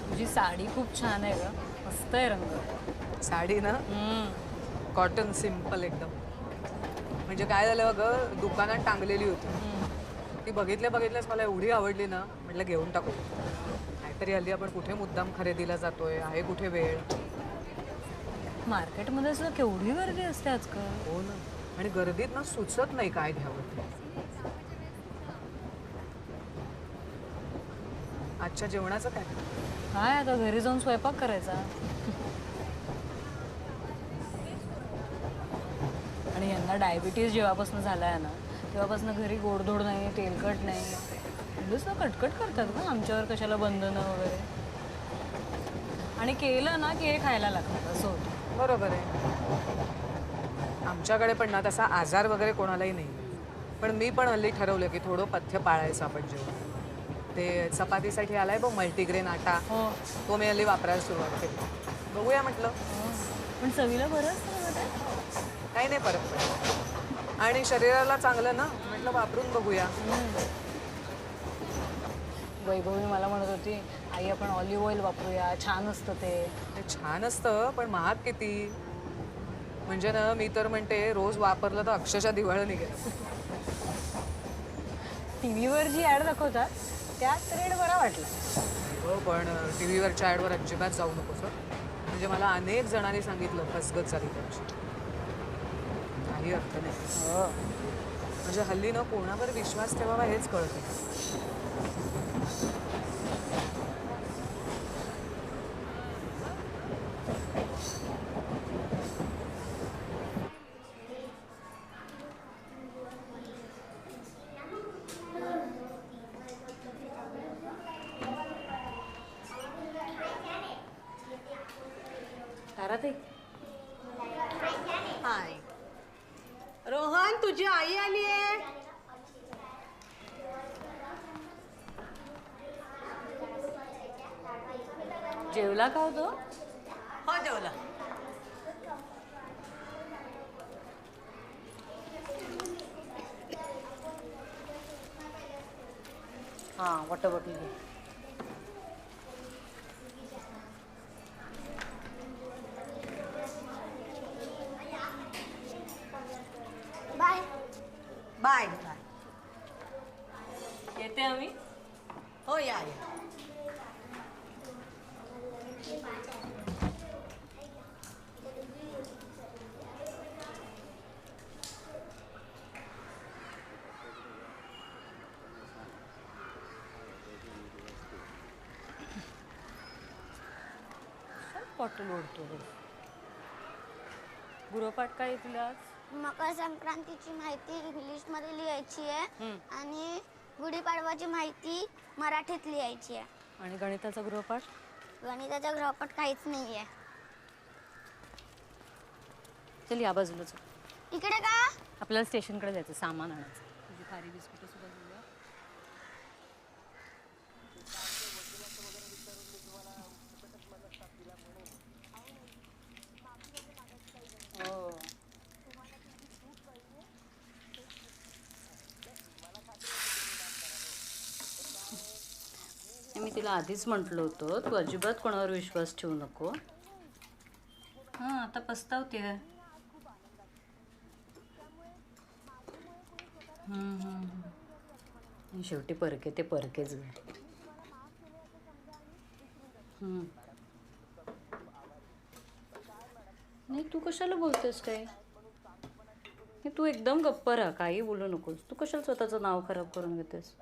तुझी साडी खूप छान आहे ग, मस्त आहे रंग. साडी ना कॉटन सिम्पल एकदम. म्हणजे काय झालं ग, दुकानात टांगलेली होती ती, बघितल्याच मला एवढी आवडली ना, म्हटलं घेऊन टाकू. नाहीतरी हल्ली आपण कुठे मुद्दाम खरेदीला जातोय, आहे कुठे वेळ. मार्केटमध्ये सुद्धा केवढी गर्दी असते आजकाल. हो ना. आणि गर्दीत ना सुचत नाही काय घ्यावं. आजच्या जेवणाचं काय? काय आता घरी जाऊन स्वयंपाक करायचा. आणि यांना डायबिटीज जेव्हापासून झाला आहे ना, तेव्हापासून घरी गोडधोड नाही, तेलकट नाही. दुसरं कटकट करतात ना आमच्यावर, कशाला बंधनं वगैरे. आणि केलं ना की हे खायला लागतं, असं होतं. बरोबर आहे. आमच्याकडे पण ना तसा आजार वगैरे कोणालाही नाही. पण मी पण हल्ली ठरवलं की थोडं पथ्य पाळायचं आपण जेवण. ते चपातीसाठी आलाय बघ मल्टीग्रेन आटा, तो मी हल्ली वापरायला सुरुवात केली. बघूया म्हटलं. पण चवीला बरंच काही नाही फरक पडत. आणि शरीराला चांगलं ना, म्हटलं वापरून बघूया. वैभवी मला म्हणत होती, आई आपण ऑलिव्ह ऑइल वापरूया, छान असतं ते. छान असतं पण महाग किती. म्हणजे ना मी तर म्हणते रोज वापरलं तर अक्षरशः दिवाळं निघेल. टीव्हीवर जी ॲड दाखवतात त्यात रेट बरा वाटला. हो, पण टीव्हीवरच्या ॲडवर अजिबात जाऊ नको सर. म्हणजे मला अनेक जणांनी सांगितलं फसगत झाली त्याची. काही अर्थ नाही. म्हणजे हल्ली ना कोणावर विश्वास ठेवावा हेच कळत नाही. हाय रोहन, तुझी आई आली आहे. जेवला का होतो? हो जेवला. हां वॉटर बॉटल घे. Bye bye bye. येते आम्ही. हो या या. बॉटल ओढतो. गृहपाठ काय आहे तुला आज? मकर संक्रांतीची माहिती इंग्लिशमध्ये लिहायची आहे आणि गुढीपाडवाची माहिती मराठीत लिहायची आहे. आणि गणिताचा गृहपाठ? गणिताचा गृहपाठ काहीच नाही आहे. चल या बाजूला चल. इकडे का? आपल्याला स्टेशनकडे जायचं, सामान आणायचं. तुझी खारी बिस्किटं सुद्धा घेऊया. हो. मी तिला आधीच म्हटलं होतं तू अजिबात कोणावर विश्वास ठेवू नको. हां आता पस्तावते. शेवटी परके ते परकेच ग. नाही तू कशाला बोलतेस काय? तू एकदम गप्प राहा, काही बोलू नकोस. तू कशाला स्वतःचं नाव खराब करून घेतेस?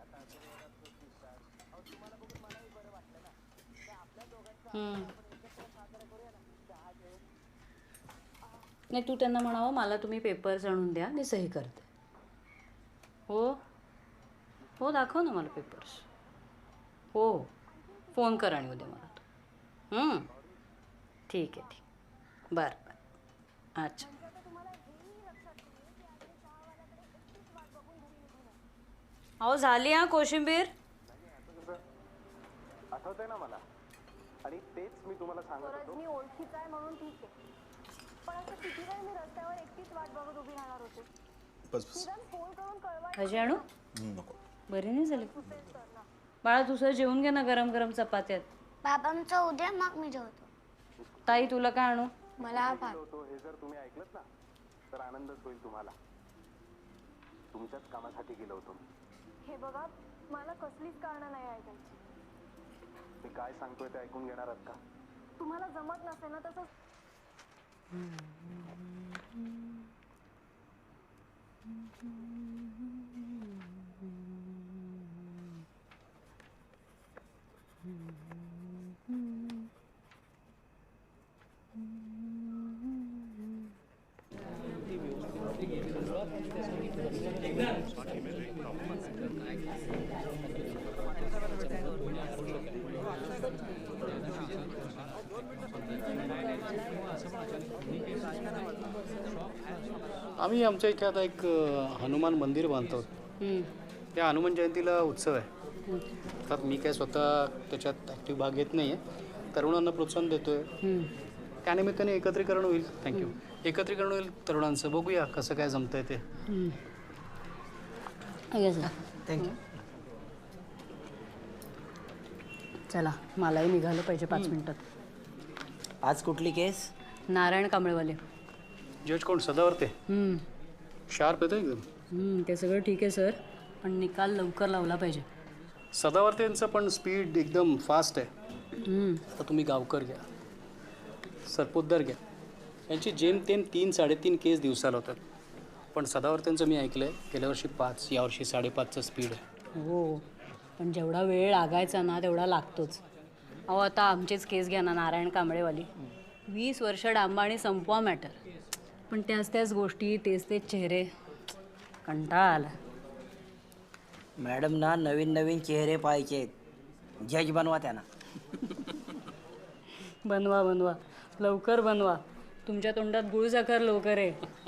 नाही तू त्यांना म्हणावं मला तुम्ही पेपर्स आणून द्या, मी सही करते. हो हो दाखव ना मला पेपर्स. हो फोन कर आणि उद्या मला तू. ठीक आहे ठीक. बरं बरं. अच्छा. अहो झाली हा कोशिंबीर. आठवतंय ना मला. आणि तेच मी तुम्हाला सांगत होतो. मी ओळखीचा आहे म्हणून ठीक आहे. पण आता किती वेळ मी रस्त्यावर एकटीच वाट बघत उभी राहणार होते. फोन करून कळवा. भाजी आणू? नको. बरी नाही झाली बाळा. दुसरं जेवून घे ना गरम गरम चपात्यात. बाबांचं उद्या मग मी जेवतो. ताई तुला काय आणू? मला भात. हे जर तुम्ही ऐकलत ना तर आनंदच होईल तुम्हाला. तुमच्याच कामासाठी गेलो होतो. हे बघा मला कसलीच कारणं नाही ऐकायची. मी काय सांगतोय ते ऐकून घेणार आहात का? तुम्हाला जमत नसेल ना तसं. आम्ही आमच्या इथे आता एक हनुमान मंदिर बांधतो. त्या हनुमान जयंतीला उत्सव आहे. अर्थात मी काय स्वतः त्याच्यात ॲक्टिव्ह भाग घेत नाही आहे. तरुणांना प्रोत्साहन देतोय. त्यानिमित्ताने एकत्रीकरण होईल. थँक्यू. एकत्रीकरण होईल तरुणांचं. बघूया कसं काय जमतंय ते. थँक्यू. चला मलाही निघालं पाहिजे 5 मिनिटात. आज कुठली केस? नारायण कांबळेवाले. जज कोण? सदावर्ते. शार्प येतो एकदम. ते सगळं ठीक आहे सर, पण निकाल लवकर लावला पाहिजे. सदावर्तेंचं पण स्पीड एकदम फास्ट आहे. आता तुम्ही गावकर घ्या, सरपोतदार घ्या. यांची जेमतेम 3-3.5 केस दिवसाला होतात. पण सदावर्तेंचं मी ऐकलं आहे गेल्या वर्षी 5, यावर्षी 5.5चं स्पीड आहे. हो पण जेवढा वेळ लागायचा ना तेवढा लागतोच. अहो आता आमचीच केस घ्या ना, नारायण कांबळेवाली. 20 वर्ष डांबा आणि संपवा मॅटर. पण त्याच गोष्टी, तेच चेहरे, कंटाळा आला. मॅडम ना नवीन नवीन चेहरे पाहायचे आहेत. जज बनवा त्यांना. बनवा बनवा लवकर बनवा. तुमच्या तोंडात गुळसाखर लवकर आहे.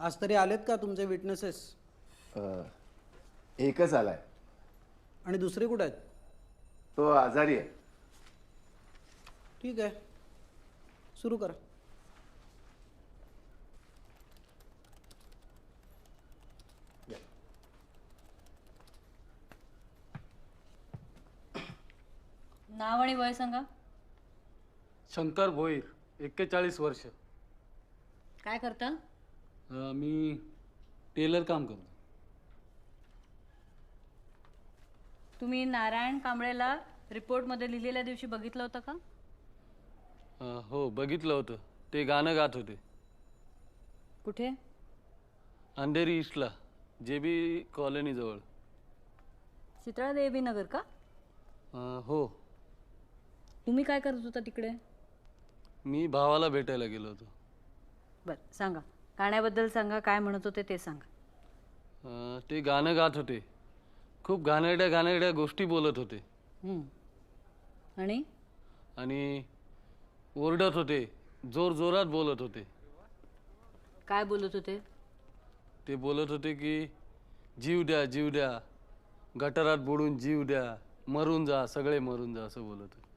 आज तरी आलेत का तुमचे विटनेसेस? एकच आलाय. आणि दुसरे कुठे आहेत? तो आजारी आहे. ठीक आहे, सुरू करा. नाव आणि वय सांगा. शंकर भोईर, 41 वर्ष. काय करता? मी टेलर काम करतो. तुम्ही नारायण कांबळेला रिपोर्टमध्ये लिहिलेल्या दिवशी बघितलं होतं का? हो, बघितलं होतं. ते गाणं गात होते. कुठे? अंधेरी ईस्टला, JB कॉलनीजवळ. चित्रा देवी नगर का? हो. तुम्ही काय करत होता तिकडे? मी भावाला भेटायला गेलो होतो. बरं सांगा, गाण्याबद्दल सांगा, काय म्हणत होते ते सांगा. ते गाणं गात होते. खूप घाणेरड्या गोष्टी बोलत होते. आणि आणि ओरडत होते, जोरात बोलत होते. काय बोलत होते? ते बोलत होते की जीव द्या, जीव द्या, गटारात बुडून जीव द्या, मरून जा, सगळे मरून जा, असं बोलत होते.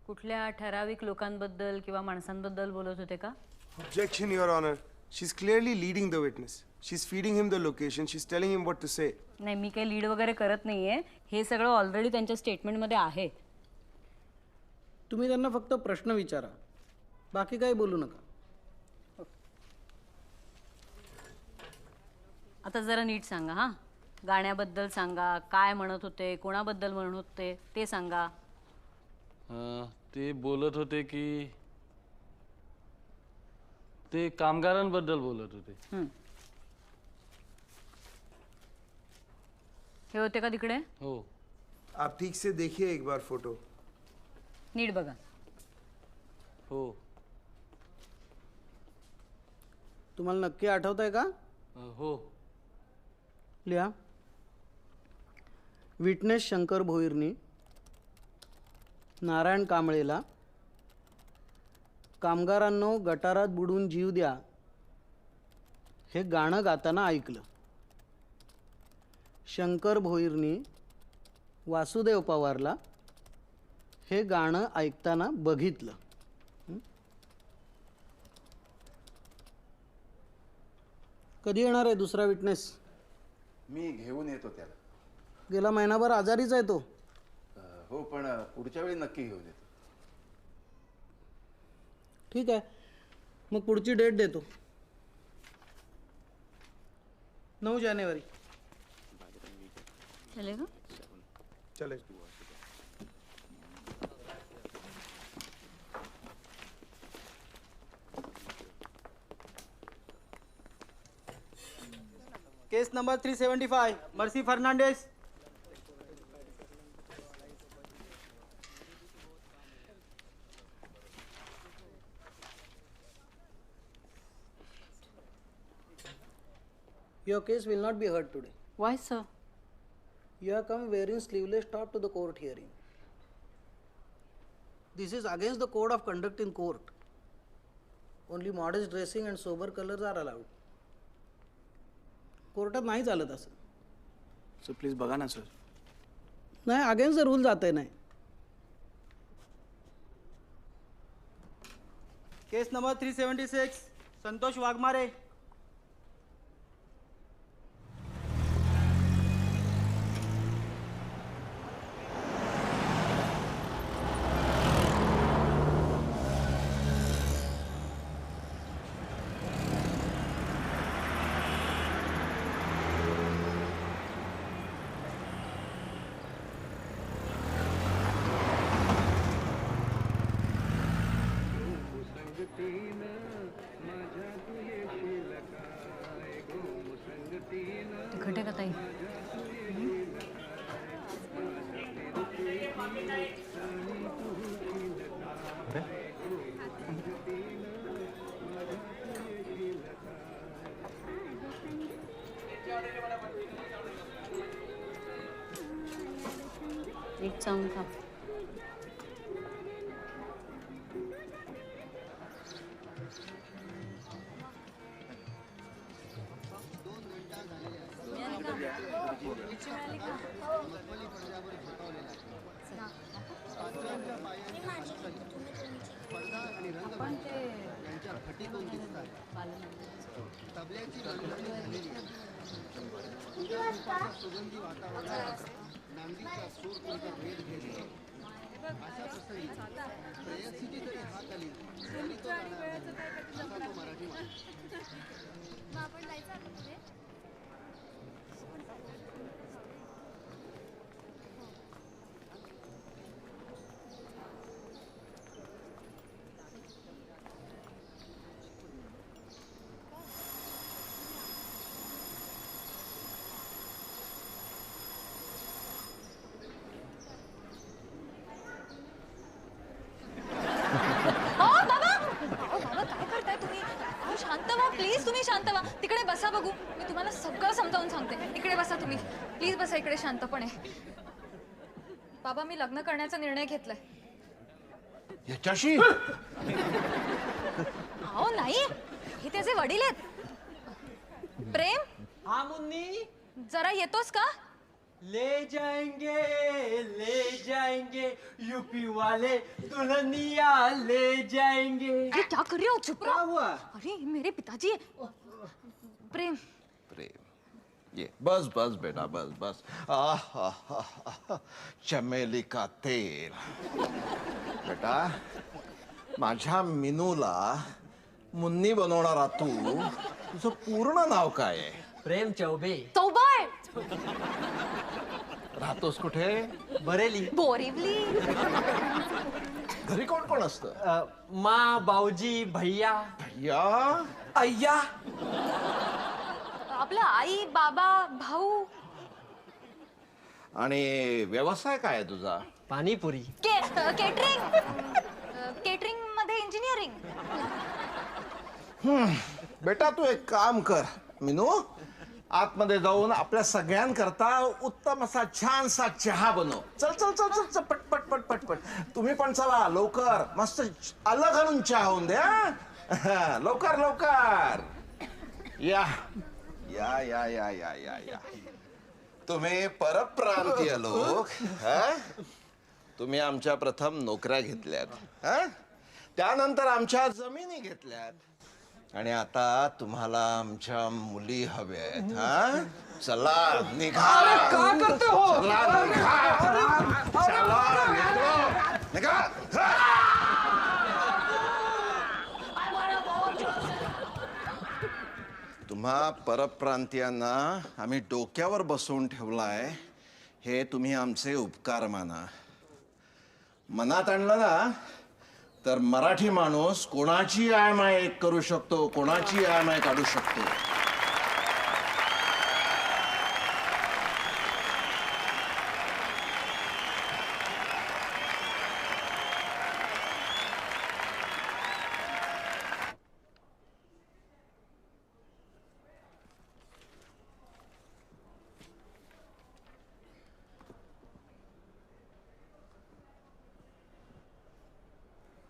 कुठल्या ठराविक लोकांबद्दल किंवा माणसांबद्दल बोलत होते का? Objection, Your Honor. She's clearly leading the witness. She's feeding him the location. She's telling him what to say. नाही, मी काही लीड वगैरे करत नाहीये. हे सगळं ऑलरेडी त्यांच्या स्टेटमेंटमध्ये आहे. तुम्ही त्यांना फक्त प्रश्न विचारा, बाकी काही बोलू नका. आता जरा नीट सांगा. हां, गाण्याबद्दल सांगा, काय म्हणत होते, कोणाबद्दल म्हणत होते ते सांगा. ते बोलत होते की ते कामगारांबद्दल बोलत होते. हे होते का तिकडे? हो. आप ठीक से देखिए एक बार फोटो. नीट बघा. हो. तुम्हाला नक्की आठवत आहे का? हो. लिहा. विटनेस शंकर भोईरनी नारायण कांबळेला कामगारांनो गटारात बुडून जीव द्या हे गाणं गाताना ऐकलं. शंकर भोईरनी वासुदेव पवारला हे गाणं ऐकताना बघितलं. कधी येणार आहे दुसरा विटनेस? मी घेऊन येतो त्याला. गेला महिनाभर आजारीच आहे तो. हो, पण पुढच्या वेळी नक्की घेऊन येतो. ठीक आहे, मग पुढची डेट देतो. 9 जानेवारी. चलेगा? चले. Case number 375, Mercy Fernandes. Your case will not be heard today. Why, sir? You have come wearing sleeveless top to the court hearing. This is against the code of conduct in court. Only modest dressing and sober colors are allowed. कोर्टात नाही चालत असं. Sir please बघा ना sir. नाही, against the rule जाते नाही. केस number 376, Santosh Waghmare. तिखट आहे का ताई? एक चावून खा. घ्या गुरुजी घ्या. प्लीज तुम्ही शांत व्हा. तिकडे बसा बघू. मी तुम्हाला सगळं समजावून सांगते. इकडे बसा तुम्ही. प्लीज बसा इकडे शांतपणे. बाबा मी लग्न करण्याचा निर्णय घेतलाय. याच्याशी अहो नाही, हे त्याचे वडील आहेत. प्रेम. हाँ मुन्नी, जरा येतोस का? ले जाएंगे यूपी वाले दुल्हनिया ले जाएंगे. अरे क्या कर रहे हो? चुप रहो. क्या हुआ? अरे मेरे पिताजी है. प्रेम. प्रेम ये बस बस बेटा बस बस. चमेली का तेल. बेटा माझ्या मिनूला मुन्नी बनवणारा तू, तुझं पूर्ण नाव काय आहे? प्रेम चौबे. चौबे. राहतोस कुठे? बरेली. बोरिवली. घरी कोण कोण असतं? माँ, बाऊजी, भैया. भैया? अय्या. आपला आई, बाबा, भाऊ. आणि व्यवसाय काय आहे तुझा? पाणीपुरी. केटरिंग. केटरिंग मध्ये इंजिनिअरिंग. बेटा तू एक काम कर मिनू, आतमध्ये जाऊन आपल्या सगळ्यांकरता उत्तम असा छानसा चहा बनव. चल चल चल चल चल पटपट पट पट पट. तुम्ही पण चला लवकर. मस्त अलग घालून चहा होऊन द्या. लवकर लवकर या या या या या या या. तुम्ही परप्रांतीय लोक, तुम्ही आमच्या प्रथम नोकऱ्या घेतल्यात, त्यानंतर आमच्या जमिनी घेतल्यात, आणि आता तुम्हाला आमच्या मुली हव्या आहेत. हा चला निघा. क्या करते हो? चला निघा. चला निघा. तुम्हा परप्रांतीयांना आम्ही डोक्यावर बसवून ठेवलाय, हे तुम्ही आमचे उपकार माना. मनात आणलं ना तर मराठी माणूस कोणाची आयमाय करू शकतो, कोणाची आयमाय काढू शकतो.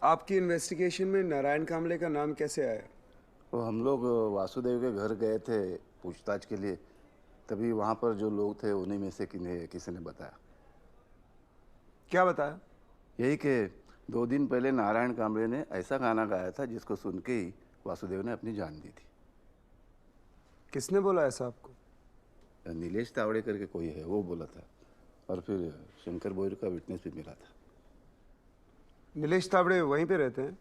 आपकी इन्वेस्टिगेशन में नारायण कामले का नाम कैसे आया? वो हम लोग वासुदेव के घर गए थे पूछताछ के लिए, तभी वहाँ पर जो लोग थे उन्हीं में से किसी ने बताया. क्या बताया? यही कि 2 दिन पहले नारायण कामले ने ऐसा गाना गाया था जिसको सुन के ही वासुदेव ने अपनी जान दी थी. किसने बोला ऐसा आपको? नीलेश तावड़े करके कोई है, वो बोला था. और फिर शंकर बोयर का विटनेस भी मिला था. नीलेश तावड़े वहीं पे रहते हैं?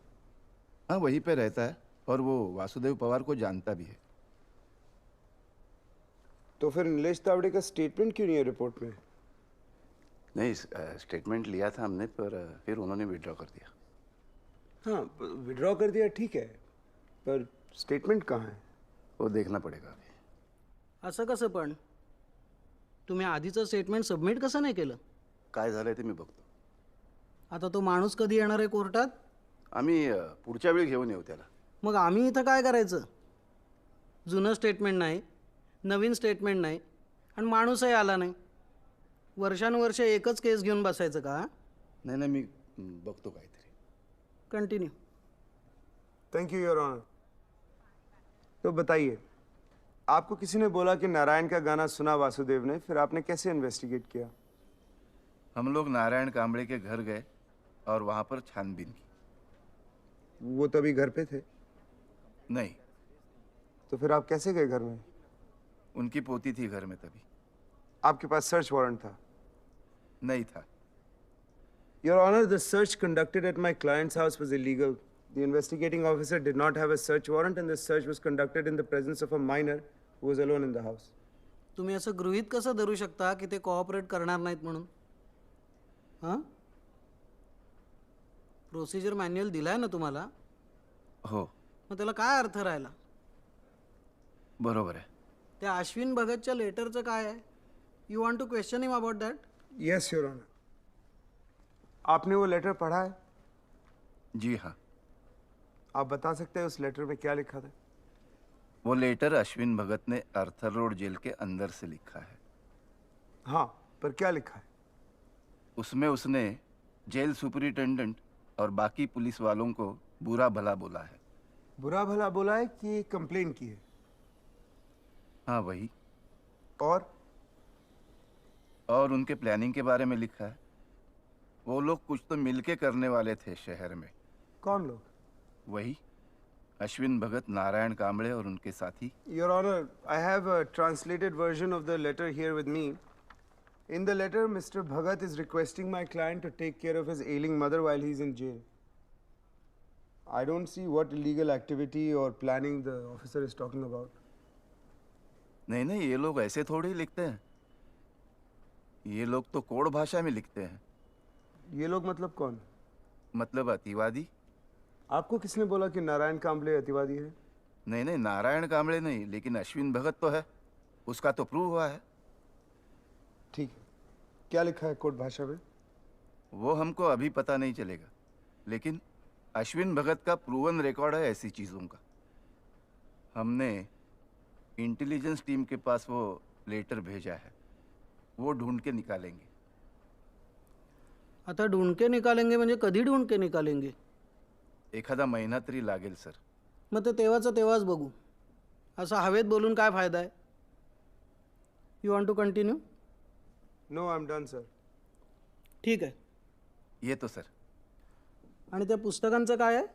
हाँ वहीं पे रहता है, और वो वासुदेव पवार को जानता भी है. तो फिर नीलेश तावड़े का स्टेटमेंट क्यों नहीं है रिपोर्ट में? नहीं, स्टेटमेंट लिया था हमने, पर फिर उन्होंने विड्रॉ कर दिया. हाँ विड्रॉ कर दिया ठीक है, पर स्टेटमेंट कहाँ है? वो देखना पड़ेगा अभी. असं कसं पण? तुम्ही आधीचं स्टेटमेंट सबमिट कसं नाही केलं? काय झालंय ते मी बघतो. आता तो माणूस कधी येणार आहे कोर्टात? आम्ही पुढच्या वेळी घेऊन येऊ त्याला. मग आम्ही इथं काय करायचं? जुनं स्टेटमेंट नाही, नवीन स्टेटमेंट नाही, आणि माणूसही आला नाही. वर्षानुवर्ष एकच केस घेऊन बसायचं का? नाही नाही, मी बघतो काहीतरी. Continue. Thank you your honour. तो बताइए, आपको किसी ने बोला कि नारायण का गाना सुना वासुदेव ने, फिर आपने कैसे इन्वेस्टिगेट किया? हम लोग नारायण कांबळे के घर गए और वहां पर छानबीन की। वो तभी घर पे थे? नहीं। तो फिर आप कैसे गए घर में? उनकी पोती थी घर में तभी। आपके पास सर्च वारंट था? नहीं था। Your Honor, the search conducted at my client's house was illegal. The investigating officer did not have a search warrant and the search was conducted in the presence of a minor who was alone in the house. तुम्ही असं गृहीत कसं धरू शकता की ते cooperate करणार नाहीत म्हणून? हां? प्रोसिजर मॅन्युअल दिलाय ना तुम्हाला? हो. मग त्याला काय अर्थ राहिला? बरोबर आहे. त्या अश्विन भगतच्या लेटरचं काय आहे? You want to question him about that? Yes, Your Honor. आपने वो लेटर पढ़ा है? जी हाँ। आप बता सकते हैं उस लेटर में क्या लिखा था? वो लेटर अश्विन भगत ने आर्थर रोड जेल के अंदर से लिखा है। हाँ, पर क्या लिखा है? उसमें उसने जेल सुपरिटेंडेंट और बाकी पुलिस वालों को बुरा भला बोला है। बुरा भला बोला है कि कंप्लेन की है? हाँ वही। और उनके प्लानिंग के बारे में लिखा है। वो लोग कुछ तो मिलके करने वाले थे शहर में। कौन लोग? वही अश्विन भगत, नारायण कांबळे और उनके साथी। Your Honor, I have a translated version of the letter here with me. In the letter, Mr. Bhagat is requesting my client to take care of his ailing mother while he's in jail. I don't see what illegal activity or planning the officer is talking about. नहीं नहीं, ये लोग ऐसे थोड़े ही लिखते हैं। ये लोग तो कोड भाषा में लिखते हैं। ये लोग मतलब कौन? मतलब अतिवादी। आपको किसने बोला कि नारायण कांबळे अतिवादी है? नहीं नहीं, नारायण कांबळे नहीं, लेकिन अश्विन भगत तो है। उसका तो प्रूव हुआ है। ठीक है, क्या लिखा है कोड भाषा में? वो हमको अभी पता नहीं चलेगा, लेकिन अश्विन भगत का प्रूवन रिकॉर्ड है ऐसी चीज़ों का। हमने इंटेलिजेंस टीम के पास वो लेटर भेजा है, वो ढूंढ के निकालेंगे। आता ढूंढ के निकालेंगे म्हणजे कधी ढूंढ के निकालेंगे? एखादा महिना तरी लागेल सर। मग ते तेव्हाचं तेव्हाच बघू, असं हवेत बोलून काय फायदा आहे? You want to continue? No, I am done sir. ठीक आहे। ये तो सर। आणि त्या पुस्तकांचं काय आहे?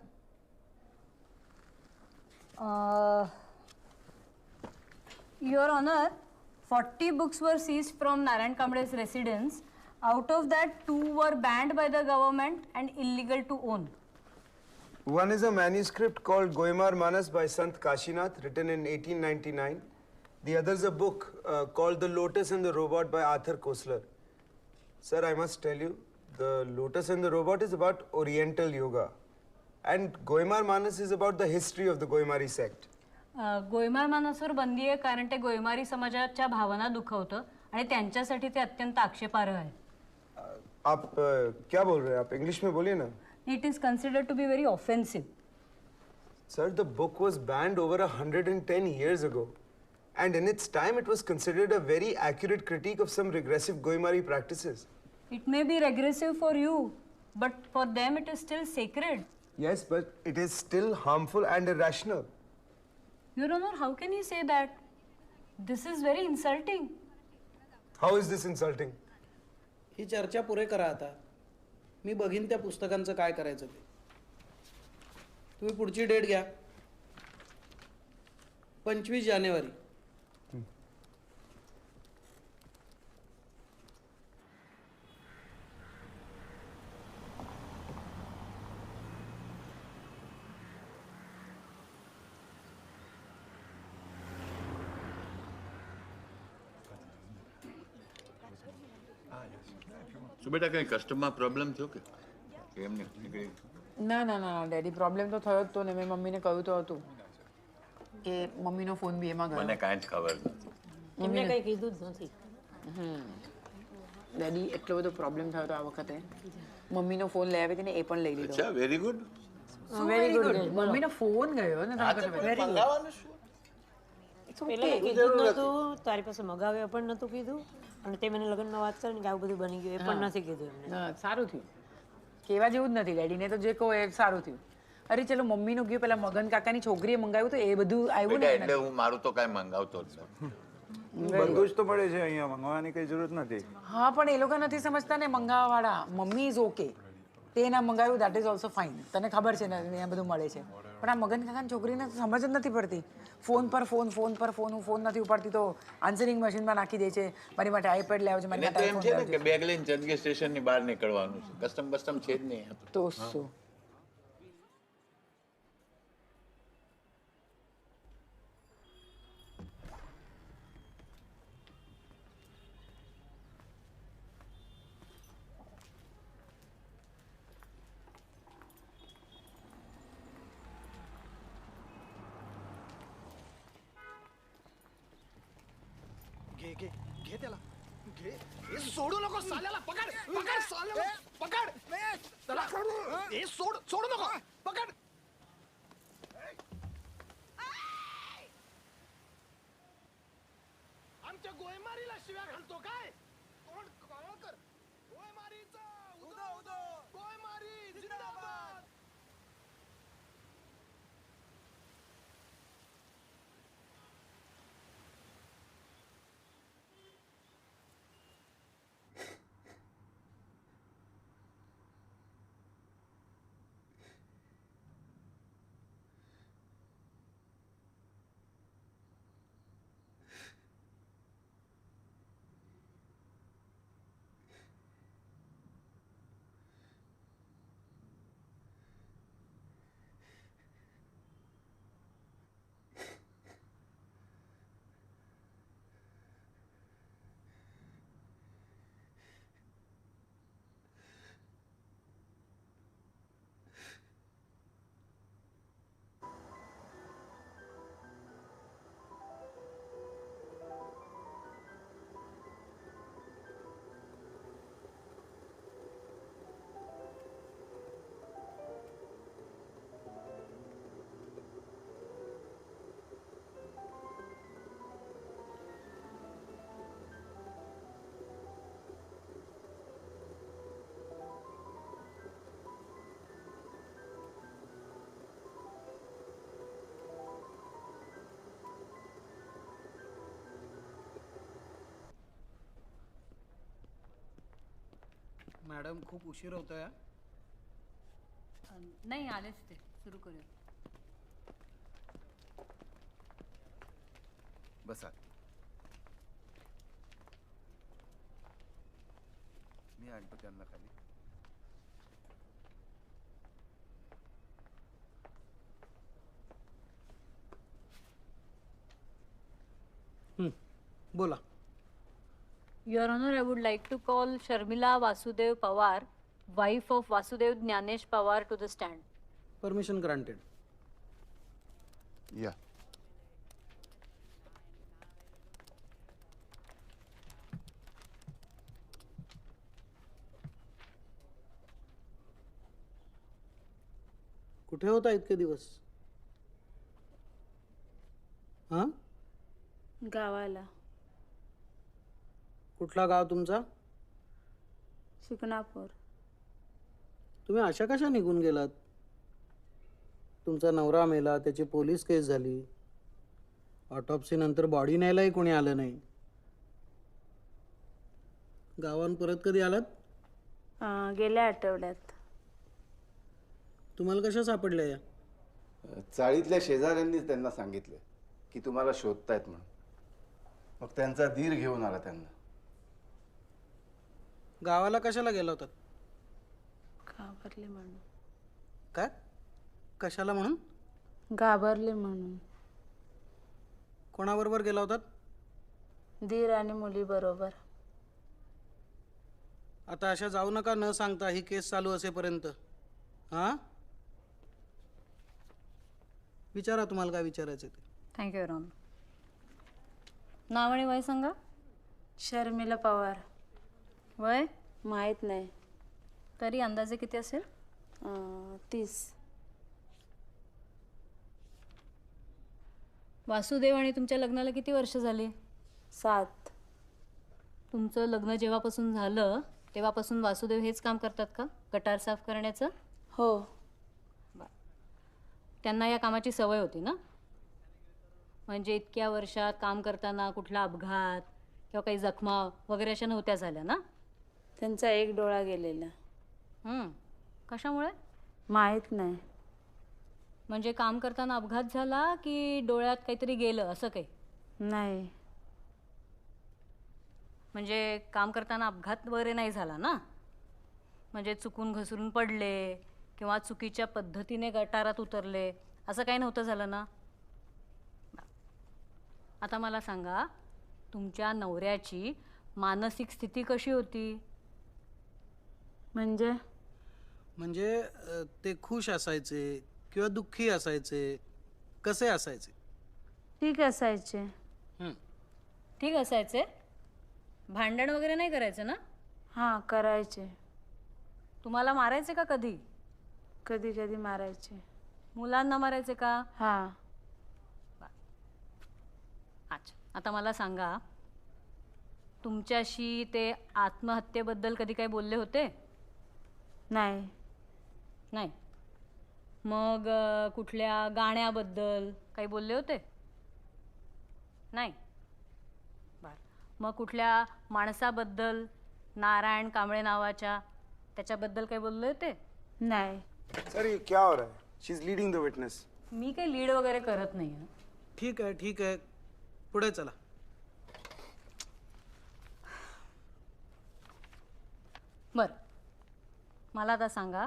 Your Honor, 40 books were seized from Narayan Kamble's residence. Out of that, 2 were banned by the government and illegal to own. One is a manuscript called Goimar Manas by Sant Kashinath, written in 1899. The other is a book called The Lotus and the Robot by Arthur Koestler. Sir, I must tell you, The Lotus and the Robot is about Oriental yoga. And Goimar Manas is about the history of the Goimari sect. गोयमार मानसवर बंदी आहे कारण ते गोयमारी समाजाच्या भावना दुखवतं आणि त्यांच्यासाठी ते अत्यंत आक्षेपार्ह आहे। आप क्या बोल रहे हैं? आप इंग्लिश में बोलिए ना। It is considered to be very offensive. Sir, the book was banned over 110 years ago. And in its time, it was considered a very accurate critique of some regressive Goimari practices. It may be regressive for you, but for them it is still sacred. Yes, but it is still harmful and irrational. Your Honor, how can you say that? This is very insulting. How is this insulting? ही चर्चा पुरे करा आता। मी बघीन त्या पुस्तकांचं काय करायचं ते। तुम्ही पुढची डेट घ्या। 25 जानेवारी। તો બેટા કંઈ કસ્ટમમાં પ્રોબ્લેમ થયો કે એમને નીકળી? ના ના ના ડેડી, પ્રોબ્લેમ તો થયો જ તો ને. મેં મમ્મીને કહ્યું તો હતું કે મમ્મીનો ફોન બી એમાં ગયો. મને કાંઈ જ ખબર નથી. એમને કંઈ કીધું જ નથી. ડેડી, એટલો બધો પ્રોબ્લેમ થયો તો આ વખતે મમ્મીનો ફોન લઈ આવી હતી ને એ પણ લઈ લીધો. અચ્છા, વેરી ગુડ. Very good. મમ્મીનો ફોન ગયો ને. મંગાવવાનું શું? પેલા કીધું નતું, તારી પાસે મગાવ્યા પણ નતું કીધું, અને તે મને લગ્નમાં વાત કરીને કે આવું બધું બની ગયું એ પણ નથી કીધું એમને. સારું થયું. કહેવા જેવું જ નથી ડેડીને, તો જે કહો એ સારું થયું. અરે ચલો મમ્મીનું ગયું પેલા મગન કાકાની છોકરીએ મંગાવ્યું તો એ બધું આવ્યું બેટા ને એટલે હું મારું તો કાંઈ મંગાવતો જ નથી. બધું જ તો મળે છે અહીંયા, મંગાવવાની કઈ જરૂરત નથી. હા પણ એ લોકો નથી સમજતા ને મંગાવવાવાળા. મમ્મી ઇઝ ઓકે, તે ના મંગાવ્યું દેટ ઇઝ ઓલ્સો ફાઇન. તને ખબર છે ને અહીંયા બધું મળે છે. પણ આ મગન કાકાની છોકરીને તો સમજ જ નથી પડતી. ફોન પર ફોન હું ફોન નથી ઉપાડતી તો આન્સરિંગ મશીનમાં નાખી દે છે મારી માટે આઈપેડ લાવ્યો છે, મારી એને તો એમ છે ને કે બેગ લઈને જંદગી સ્ટેશનની બહાર નીકળવાનું છે. કસ્ટમ બસ્ટમ છે જ નહીં. તો શું घे त्याला घे. हे सोडू नको साल्याला. पकड पकड साल्याला पकड. त्याला हे सोडू नको. पकड. आमच्या गोयमारीला शिव्या घालतो काय? तोंड काळं कर. गोयमारीचा उदो उदो. गोयमारी जिंदाबाद. मॅडम खूप उशीर होतोय. नाही आलेच ते. सुरू करूया. बसा. मी आणतो त्यांना खाली. बोला. Your Honor, I would like to call Sharmila Vasudev Pawar, wife of Vasudev Jnanesh Pawar, to the stand. Permission granted. या. कुठे होता इतके दिवस? हां, गावाला. कुठला गाव तुमचा? शिकणापूर. तुम्ही अशा कशा निघून गेलात? तुमचा नवरा मेला, त्याची पोलीस केस झाली, ऑटोप्सी नंतर बॉडी न्यायलाही कोणी आलं नाही. गावान परत कधी आलात? गेल्या आठवड्यात. तुम्हाला कशा सापडल्या या? चाळीतल्या शेजाऱ्यांनीच त्यांना सांगितलं की तुम्हाला शोधतायत म्हणून. मग त्यांचा धीर घेऊन आला त्यांना. गावाला कशाला गेला होता? घाबरले म्हणून. काय? कशाला म्हणून? घाबरले म्हणून. कोणाबरोबर गेला होता? धीर आणि मुली बरोबर. आता अशा जाऊ नका न सांगता, ही केस चालू असेपर्यंत. हां, विचारा तुम्हाला काय विचारायचं ते. Thank you your honour. नाव आणि वय सांगा. शर्मिला पवार. वय माहीत नाही. तरी अंदाजे किती असेल? 30. वासुदेव आणि तुमच्या लग्नाला किती वर्ष झाली? 7. तुमचं लग्न जेव्हापासून झालं तेव्हापासून वासुदेव हेच काम करतात का, गटार साफ करण्याचं? हो. त्यांना या कामाची सवय होती ना? म्हणजे इतक्या वर्षात काम करताना कुठला अपघात किंवा काही जखमा वगैरे अशा नव्हत्या झाल्या ना? त्यांचा एक डोळा गेलेला. कशामुळे? माहीत नाही. म्हणजे काम करताना अपघात झाला की डोळ्यात काहीतरी गेलं असं काही? नाही. म्हणजे काम करताना अपघात वगैरे नाही झाला ना? म्हणजे चुकून घसरून पडले किंवा चुकीच्या पद्धतीने गटारात उतरले असं काही नव्हतं झालं ना? आता मला सांगा, तुमच्या नवऱ्याची मानसिक स्थिती कशी होती? म्हणजे ते खुश असायचे किंवा दुःखी असायचे, कसे असायचे? ठीक असायचे. ठीक असायचे? भांडण वगैरे नाही करायचं ना? हां, करायचे. तुम्हाला मारायचे का कधी? कधी कधी मारायचे. मुलांना मारायचे का? हां. अच्छा, आता मला सांगा, तुमच्याशी ते आत्महत्येबद्दल कधी काही बोलले होते? नाही. नाही. मग कुठल्या गाण्याबद्दल काही बोलले होते? नाही. बरं. मग कुठल्या माणसाबद्दल, नारायण कांबळे नावाच्या, त्याच्याबद्दल काही बोलले होते? नाही. सर, ये क्या हो रहा है? शी इज लीडिंग द विटनेस. मी काही लीड वगैरे करत नाही. ठीक आहे, ठीक आहे, पुढे चला. बरं, मला आता सांगा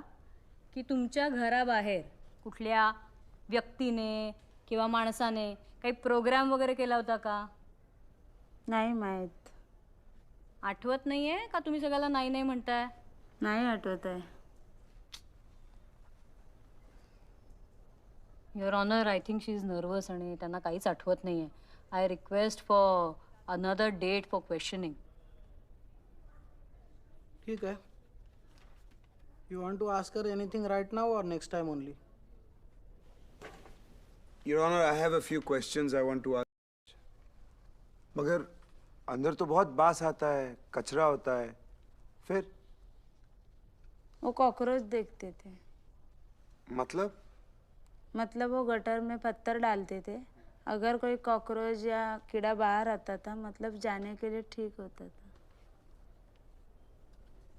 की तुमच्या घराबाहेर कुठल्या व्यक्तीने किंवा माणसाने काही प्रोग्राम वगैरे केला होता का? नाही माहीत. आठवत नाही आहे का तुम्ही सगळ्याला नाही नाही म्हणताय? नाही आठवत आहे. Your honour, I think she is nervous आणि त्यांना काहीच आठवत नाही आहे. I request for another date for questioning. ठीक आहे. You want to ask her anything right now or next time only? Your Honor, I have a few questions I want to ask. मगर अंदर तो बहुत बास आता है, कचरा होता है, फिर? वो कॉकरोच देखते थे. मतलब वो गटर में पत्थर डालते थे. अगर कोई कॉकरोच या कीड़ा बाहर आता था, मतलब जाने के लिए ठीक होता था.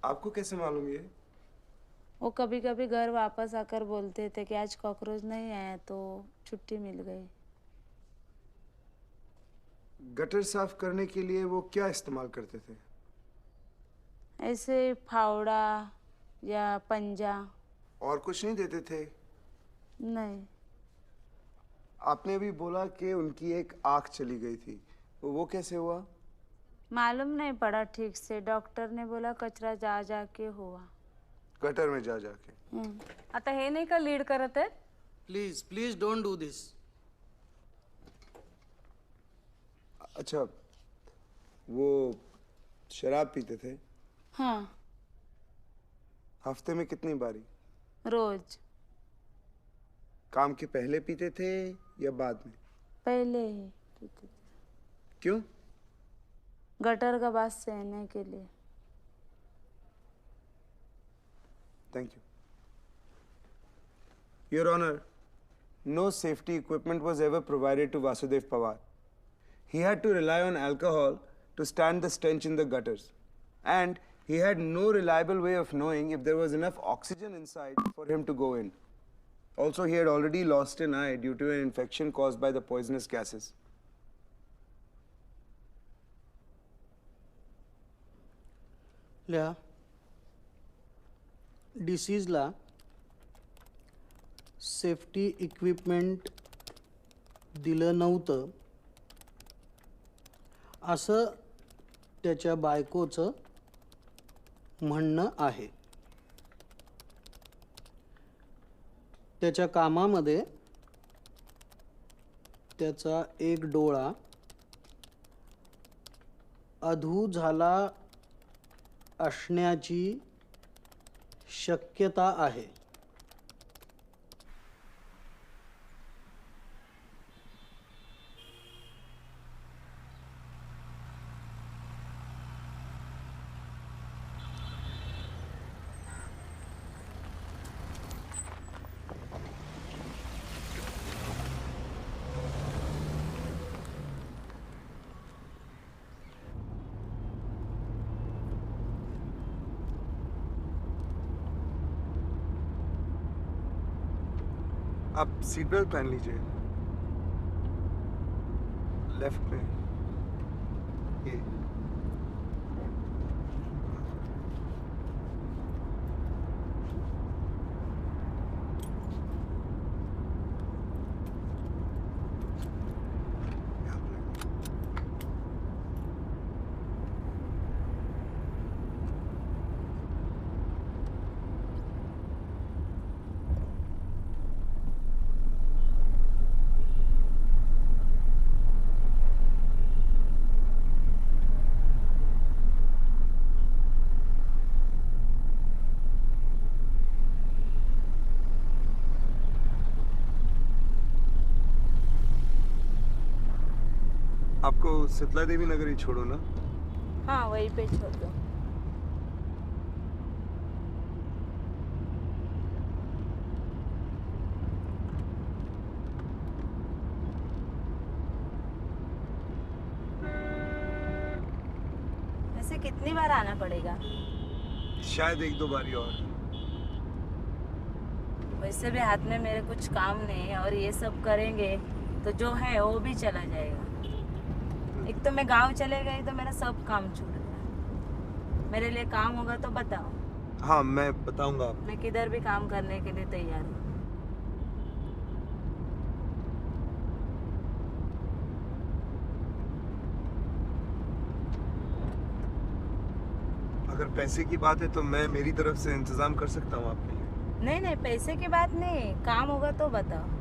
आपको कैसे मालूम ये? वो कभी कभी घर वापस आकर बोलते थे कि आज कॉकरोच नहीं आया तो छुट्टी मिल गई. गटर साफ करने के लिए वो क्या इस्तेमाल करते थे? ऐसे फावड़ा या पंजा. और कुछ नहीं देते थे? नहीं. आपने अभी बोला कि उनकी एक आँख चली गई थी, वो कैसे हुआ? मालूम नहीं पड़ा ठीक से. डॉक्टर ने बोला कचरा जा जा के हुआ. गटर में जा जाके. आता हे नाही का लीड करत आहेत? प्लीज प्लीज डोंट डू दिस. अच्छा, वो शराब पीते थे? हाँ. हफ्ते में कितनी बारी? रोज. काम के पहले पीते थे या बाद में? पहले ही पीते थे. क्यों? गटर का बास सहने के लिए. Thank you. Your Honor, no safety equipment was ever provided to Vasudev Pawar. He had to rely on alcohol to stand the stench in the gutters. And he had no reliable way of knowing if there was enough oxygen inside for him to go in. Also, he had already lost an eye due to an infection caused by the poisonous gases. लिहा. डिसीजला safety equipment दिलं नव्हतं असं त्याच्या बायकोचं म्हणणं आहे. त्याच्या कामामध्ये त्याचा एक डोळा अधू झाला असण्याची शक्यता आहे. आप सीट बेल्ट पहन लीजिए। लेफ्ट में ये। आपको शीतला देवी नगर ही छोड़ो ना? हाँ वहीं पे छोड़ दो। ऐसे कितनी बार आना पड़ेगा? शायद 1-2 बारी और। वैसे भी हाथ में मेरे कुछ काम नहीं है और ये सब करेंगे तो जो है वो भी चला जाएगा। एक तो मैं गांव चले गई तो मेरा सब काम छूट गया। मेरे लिए काम होगा तो बताओ। हाँ मैं बताऊंगा आपको। मैं किधर भी काम करने के लिए तैयार हूँ। अगर पैसे की बात है तो मैं मेरी तरफ से इंतजाम कर सकता हूँ आपके लिए। नहीं नहीं पैसे की बात नहीं, काम होगा तो बताओ।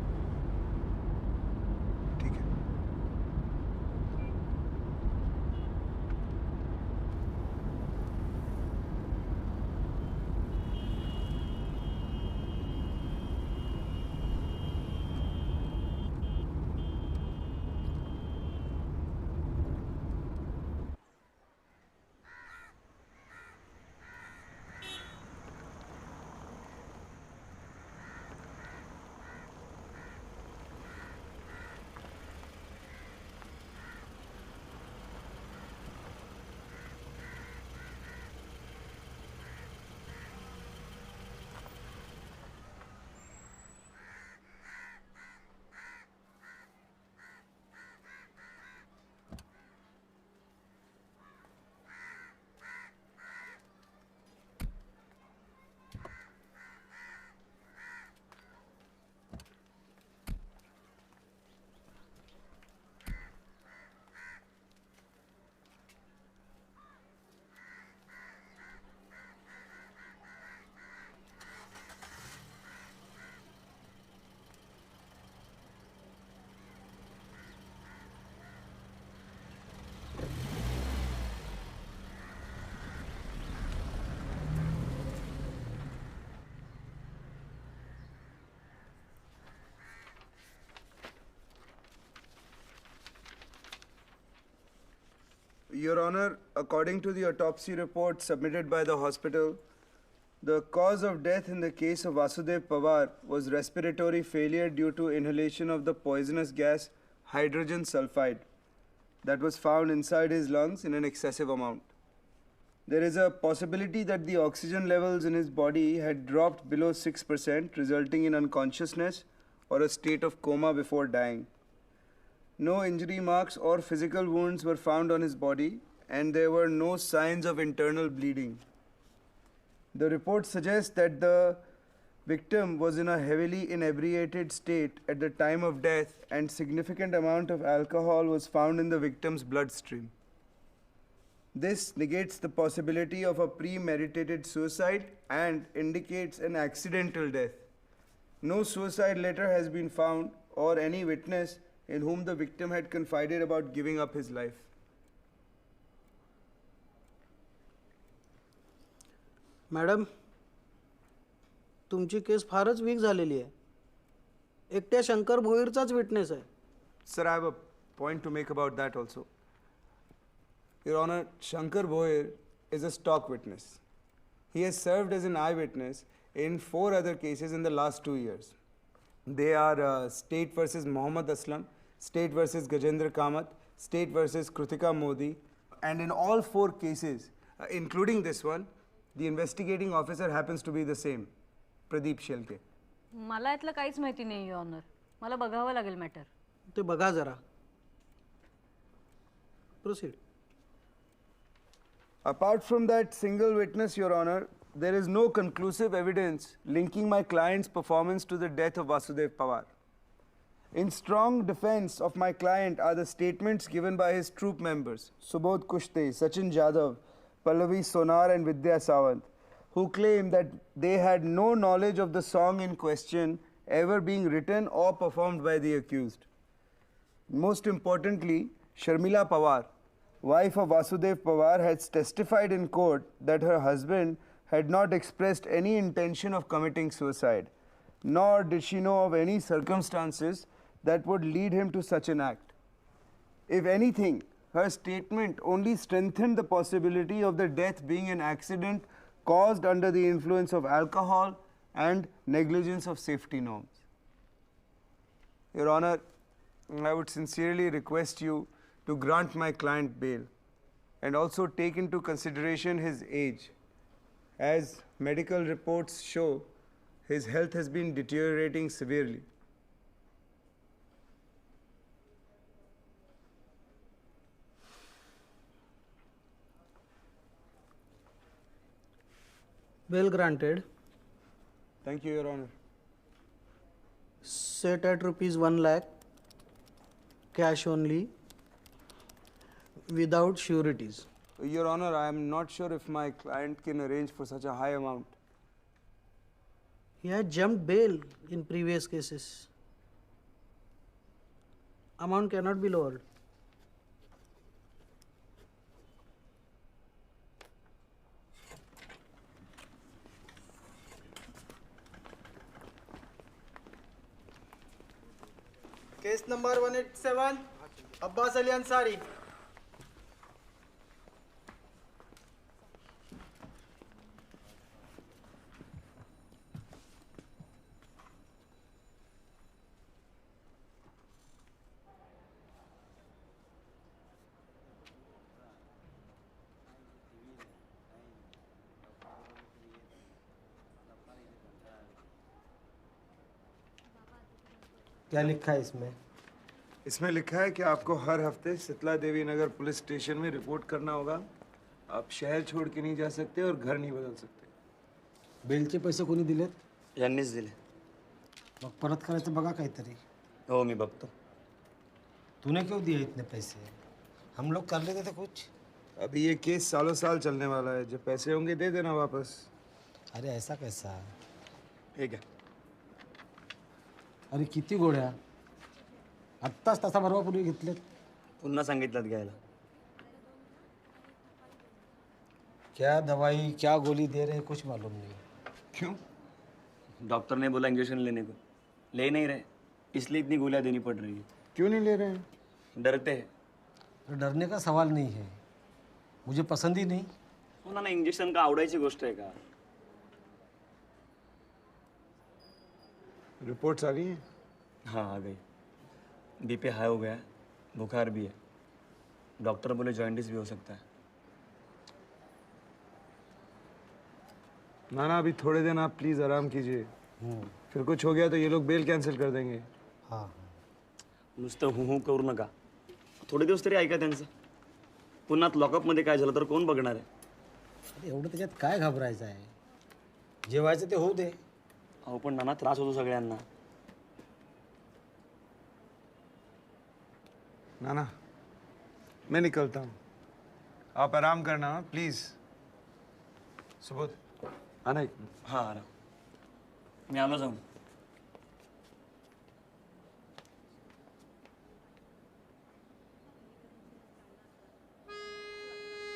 Your Honor, according to the autopsy report submitted by the hospital, the cause of death in the case of Vasudev Pawar was respiratory failure due to inhalation of the poisonous gas hydrogen sulfide that was found inside his lungs in an excessive amount. There is a possibility that the oxygen levels in his body had dropped below 6%, resulting in unconsciousness or a state of coma before dying. No injury marks or physical wounds were found on his body, and there were no signs of internal bleeding. The report suggests that the victim was in a heavily inebriated state at the time of death, and significant amount of alcohol was found in the victim's bloodstream. This negates the possibility of a premeditated suicide and indicates an accidental death. No suicide letter has been found or any witness in whom the victim had confided about giving up his life. Madam, तुमची केस फारच weak झालेली आहे. एकट्या Shankar भोईरचाच witness आहे. Sir, I have a point to make about that also. Your Honor, Shankar Bhoir is a stock witness. He has served as an eyewitness in 4 other cases in the last 2 years. They are State versus Mohammad Aslam, State versus Gajendra Kamath, State versus Krutika Modi, and in all 4 cases, including this one, the investigating officer happens to be the same, Pradeep Shelke. मला यातलं काहीच माहिती नाही your honour. मला बघावं लागेल matter. ते बघा जरा. Proceed. Apart from that single witness, Your Honor, there is no conclusive evidence linking my client's performance to the death of Vasudev Pawar. In strong defense of my client are the statements given by his troop members, Subodh Kushte, Sachin Jadhav, Pallavi Sonar and Vidya Sawant, who claim that they had no knowledge of the song in question ever being written or performed by the accused. Most importantly, Sharmila Pawar, wife of Vasudev Pawar, has testified in court that her husband had not expressed any intention of committing suicide, nor did she know of any circumstances that would lead him to such an act. If anything, her statement only strengthened the possibility of the death being an accident caused under the influence of alcohol and negligence of safety norms. Your Honor, I would sincerely request you to grant my client bail and also take into consideration his age. As medical reports show, his health has been deteriorating severely. Bail granted. Thank you, Your Honor. Set at rupees 1 lakh, cash only, without sureties. Your Honor, I am not sure if my client can arrange for such a high amount. He had jumped bail in previous cases. Amount cannot be lowered. Case number 187, Abbas Ali Ansari. क्या लिखा है इसमें? इसमें लिखा है कि आपको हर हफ्ते शीतला देवी नगर पुलिस स्टेशन में रिपोर्ट करना होगा. आप शहर छोड़ के नहीं जा सकते और घर नहीं बदल सकते. बेलचे पैसे कोणी दिलेत? यांनीच दिले. मग परत करायचं बघा काहीतरी. हो मी बघतो. तूने क्यों दिए इतने पैसे? हम लोग कर लेते थे कुछ. अभी ये केस सालों साल चलने वाला है. जब पैसे होंगे दे देना वापस. अरे ऐसा कैसा? ठीक है. अरे किती गोळ्या? आत्ताच तासाभरापूर्वी घेतलेत. पुन्हा सांगितलं घ्यायला. क्या दवाई क्या गोली दे रहे हैं कुछ मालूम नहीं. क्यों? डॉक्टर ने बोला इंजेक्शन लेने को. ले नहीं रहे, इसलिए इतनी गोलियां देनी पड़ रही है. क्यों नहीं ले रहे हैं? डरते हैं. तो डरने का सवाल नहीं है. मुझे पसंद ही नहीं. हो ना, इंजेक्शन का आवडायची गोष्ट आहे का? रिपोर्ट्स आ गई हैं? हाँ आ गई. बीपी हाई हो गया है, बुखार भी है. डॉक्टर बोले जॉइंटिस भी हो सकता है. ना अभी थोड़े दिन आप प्लीज आराम कीजिए. फिर कुछ हो गया तो ये लोग बेल कैंसिल कर देंगे. हाँ. नुसतं हू करू नका. थोडे दिवस तरी ऐका त्यांचं. पुन्हा लॉकअपमध्ये काय झालं तर कोण बघणार आहे? अरे एवढं त्याच्यात काय घाबरायचं आहे? जेवायचं ते होऊ दे. अहो पण नाना त्रास होतो सगळ्यांना. नाना मैं निकलता हूँ. आप आराम करना प्लीज. सुबोध आना. हाँ आ रहा. मी आलो जाऊन.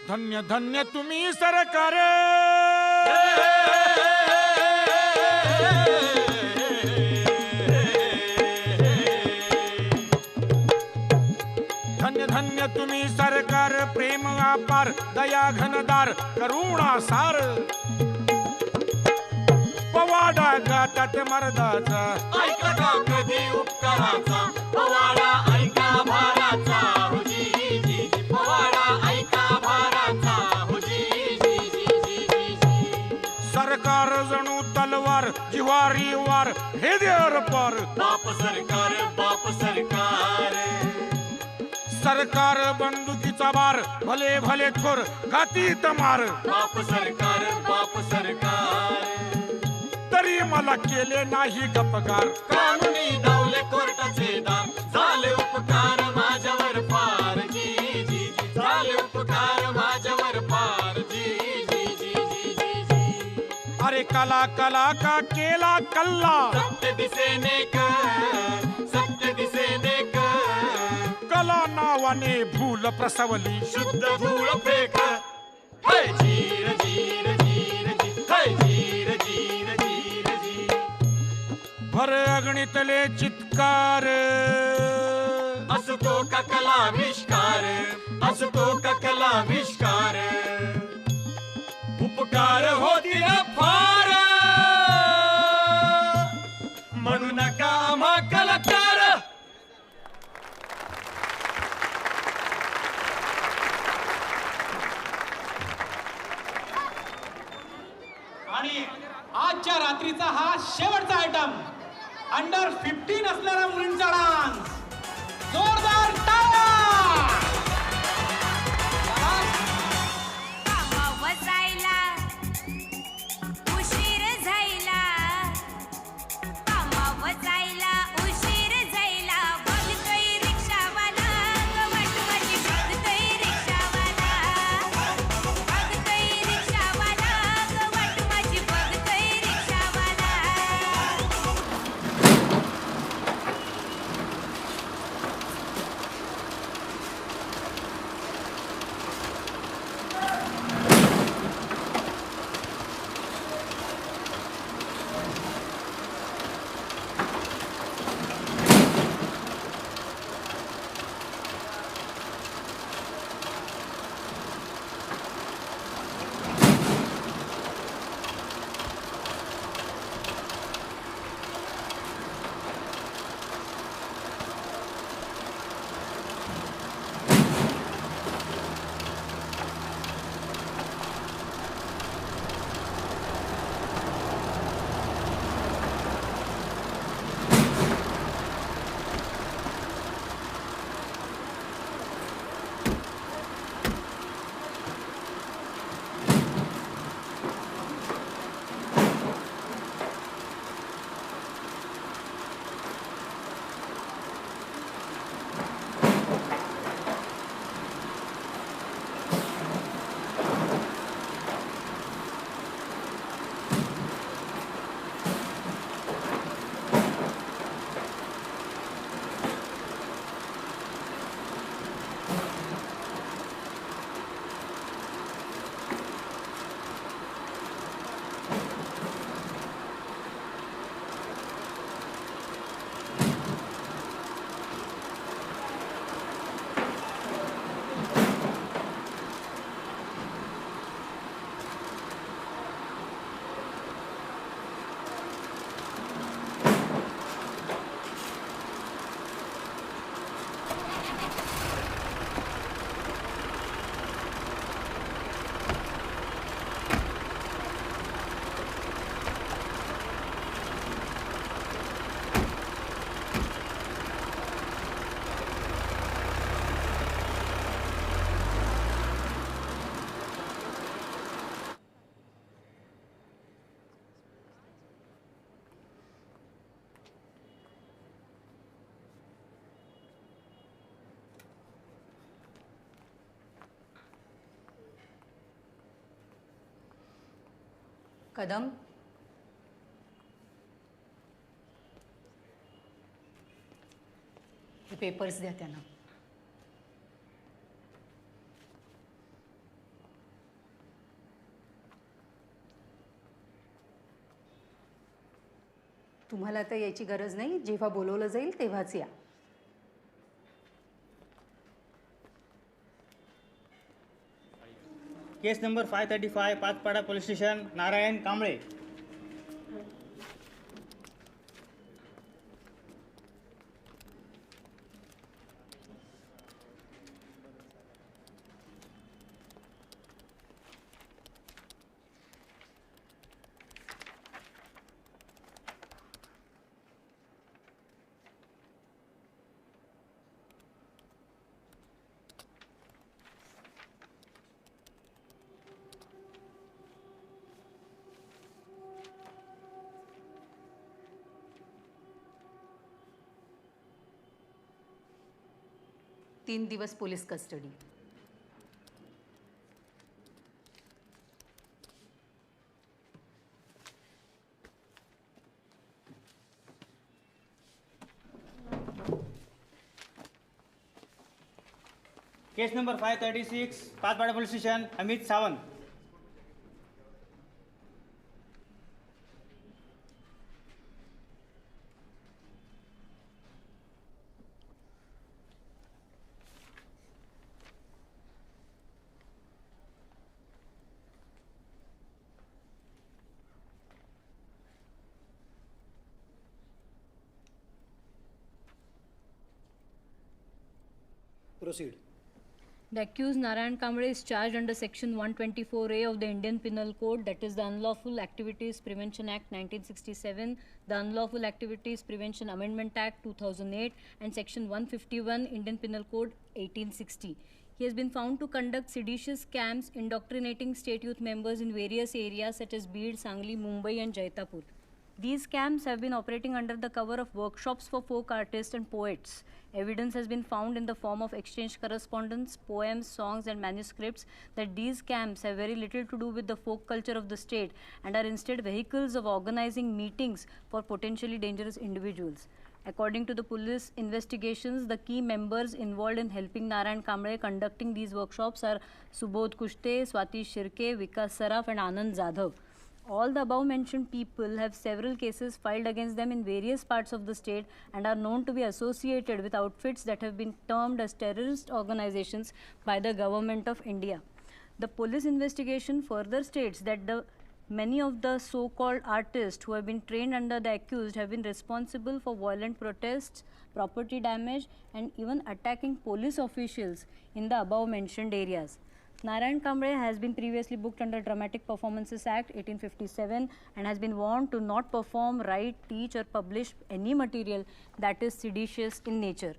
धन्य धन्य तुम्ही सरकार. धन्य धन्य तुम्ही सरकार. प्रेम अपार दया घनदार करुणा सार. पवाडा गातात मर्दाचा ऐका कधी उपकाराचा. पवाडा ऐका भाराचा. पवाडा ऐका भाराचा. सरकार जणू तलवार जी वारी वार हे देवर पार बाप सरकार सरकार बंदुकीचा बार भले भले थोर घाती तमार बाप सरकार तरी मला केले नाही गपगार कानूनी दावले कोर्टाचे दार झाले उपकार माझ्यावर फार जी जी जी झाले उपकार माझ्यावर फार जी जी जी जी जी जी अरे कला कला का केला कल्ला सत्य दिसेने कला नावाने भूल प्रसवली शुद्ध धूळ फेक हाय जीर जीर जीर जी हाय जीर जीर जीर जी भर अग्नितले चित्कार असतो का कलाविष्कार असतो का कलाविष्कार उपकार होतील फार म्हणू नका आम्हा कलाकार आणि आजच्या रात्रीचा हा शेवटचा आयटम अंडर 15 असलेल्या मुलींचा डान्स जोरदार टाळ्या कदम हे पेपर्स द्या त्यांना तुम्हाला आता याची गरज नाही जेव्हा बोलवलं जाईल तेव्हाच या case number 535 Pachpada police station Narayan Kamble 3 दिवस police custody. Case number 536 Pachpada police station Amit Sawant. Proceed. The accused Narayan Kamble is charged under Section 124A of the Indian Penal Code, that is the Unlawful Activities Prevention Act 1967, the Unlawful Activities Prevention Amendment Act 2008, and Section 151 Indian Penal Code 1860. He has been found to conduct seditious camps indoctrinating state youth members in various areas such as Beed, Sangli, Mumbai, and Jaitapur. These camps have been operating under the cover of workshops for folk artists and poets. Evidence has been found in the form of exchange correspondence, poems, songs, and manuscripts that these camps have very little to do with the folk culture of the state and are instead vehicles of organizing meetings for potentially dangerous individuals. According to the police investigations, the key members involved in helping Narayan Kamble conducting these workshops are Subodh Kushte, Swati Shirke, Vikas Saraf, and Anand Jadhav. All the above mentioned people have several cases filed against them in various parts of the state and are known to be associated with outfits that have been termed as terrorist organizations by the government of India. The police investigation further states that many of the so-called artists who have been trained under the accused have been responsible for violent protests, property damage, and even attacking police officials in the above mentioned areas. Narayan Kamble has been previously booked under Dramatic Performances Act 1857 and has been warned to not perform, write, teach, or publish any material that is seditious in nature.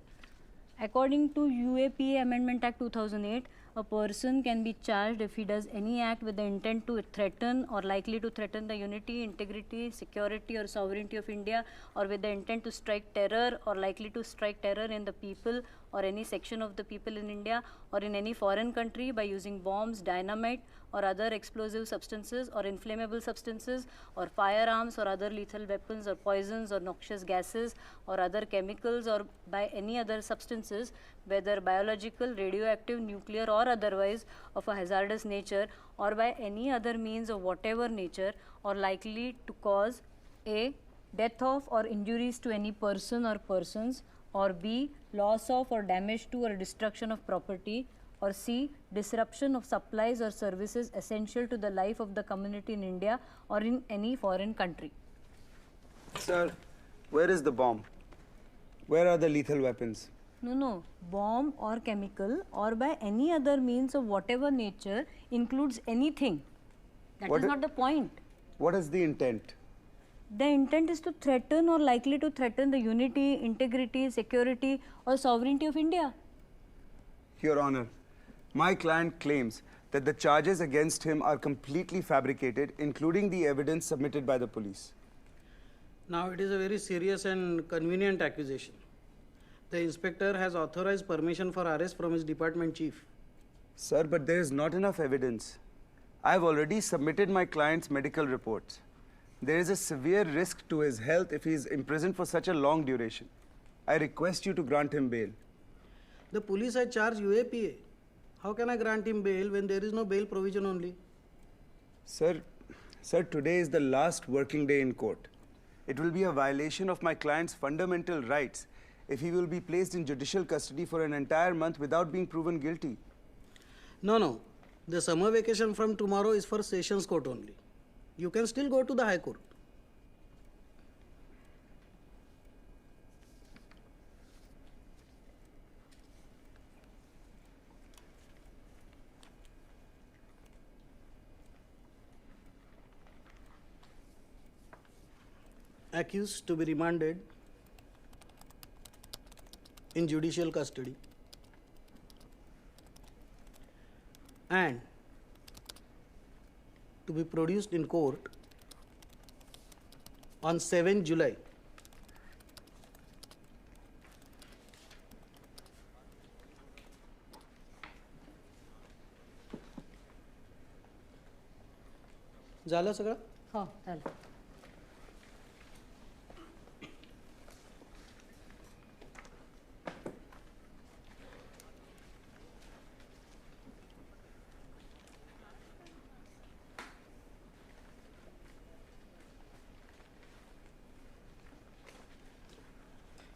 According to UAPA Amendment Act 2008, a person can be charged if he does any act with the intent to threaten or likely to threaten the unity, integrity, security, or sovereignty of India, or with the intent to strike terror or likely to strike terror in the people or any section of the people in India or in any foreign country by using bombs, dynamite, or other explosive substances or inflammable substances or firearms or other lethal weapons or poisons or noxious gases or other chemicals or by any other substances, whether biological, radioactive, nuclear, or otherwise of a hazardous nature, or by any other means of whatever nature, or likely to cause A. Death of or injuries to any person or persons, or B. Loss of or damage to or destruction of property, or C. Disruption of supplies or services essential to the life of the community in India or in any foreign country. Sir, where is the bomb? Where are the lethal weapons? No. Bomb or chemical or by any other means of whatever nature includes anything. That is not the point. What is the intent? The intent is to threaten or likely to threaten the unity, integrity, security, or sovereignty of India. Your Honor, my client claims that the charges against him are completely fabricated, including the evidence submitted by the police. Now it is a very serious and convenient accusation. The inspector has authorized permission for arrest from his department chief. Sir, but there is not enough evidence. I have already submitted my client's medical reports. There is a severe risk to his health if he is imprisoned for such a long duration. I request you to grant him bail. The police had charged UAPA. How can I grant him bail when there is no bail provision only? Sir, today is the last working day in court. It will be a violation of my client's fundamental rights if he will be placed in judicial custody for an entire month without being proven guilty. No. The summer vacation from tomorrow is for Sessions Court only. You can still go to the High Court. Accused to be remanded in judicial custody and to be produced in court on 7 July. झालं सगळं? हो झालं.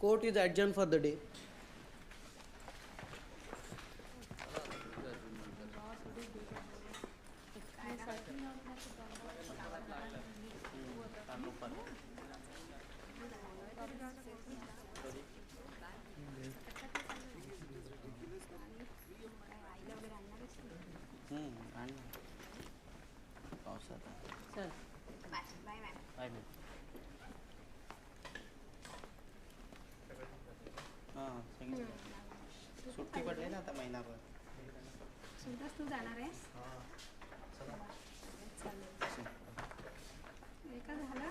Court is adjourned for the day. सुट्टी पडली ना आता महिनाभर. सुद्धाच तू जाणार आहेस? एका झाला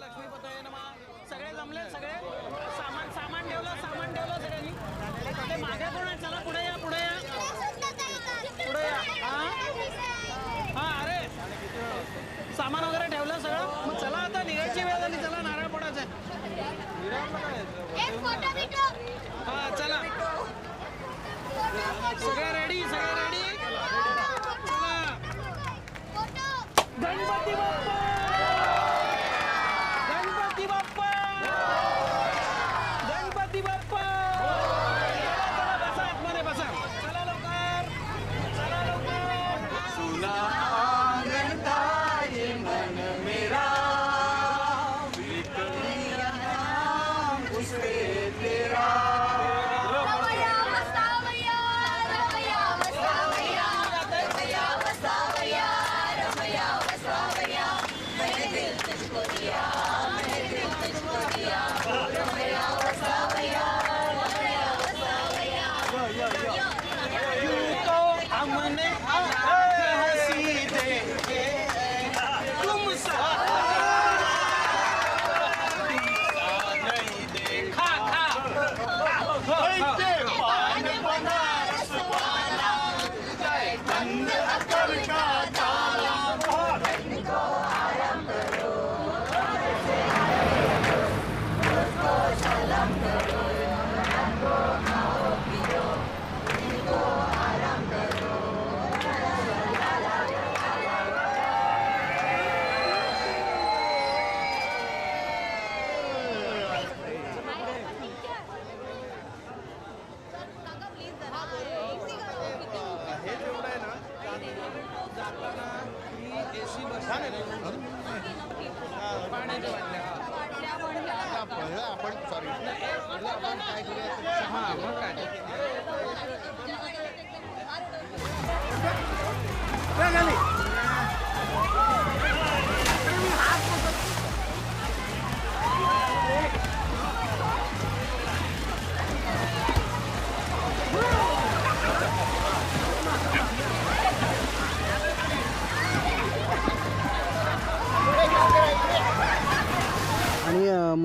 लक्ष्मीपतये नमः. सगळे जमले सगळे. सामान ठेवलं सगळ्यांनी. ते मागे कोण आहे? चला पुढे या पुढे या. हा अरे सामान वगैरे ठेवलं सगळं. मग चला आता निघायची वेळ झाली. चला नारळ फोडायचं. हा चला सगळे रेडी चला. गणपती बाप्पा बसा आतमध्ये बसा. चला लवकर सुना आंगनदारी मन मेरा बिखरिया नाम उसपे तेरा. रमया वसावया रमया वसावया रमया वसावया रमया वसावया. मैंने दिल तुझको दिया मैंने दिल तुझको दिया. रमया वसावया रमया वसावया. यूं तो हमने हंसी दे तुम सा नहीं देखा था. पान बनारस वाला जाए बंद अकल का ताला. धन को आराम करो उसको सलाम करो. धन को खाओ पियो इनको आराम करो. आपण सॉरी आपण काय करूया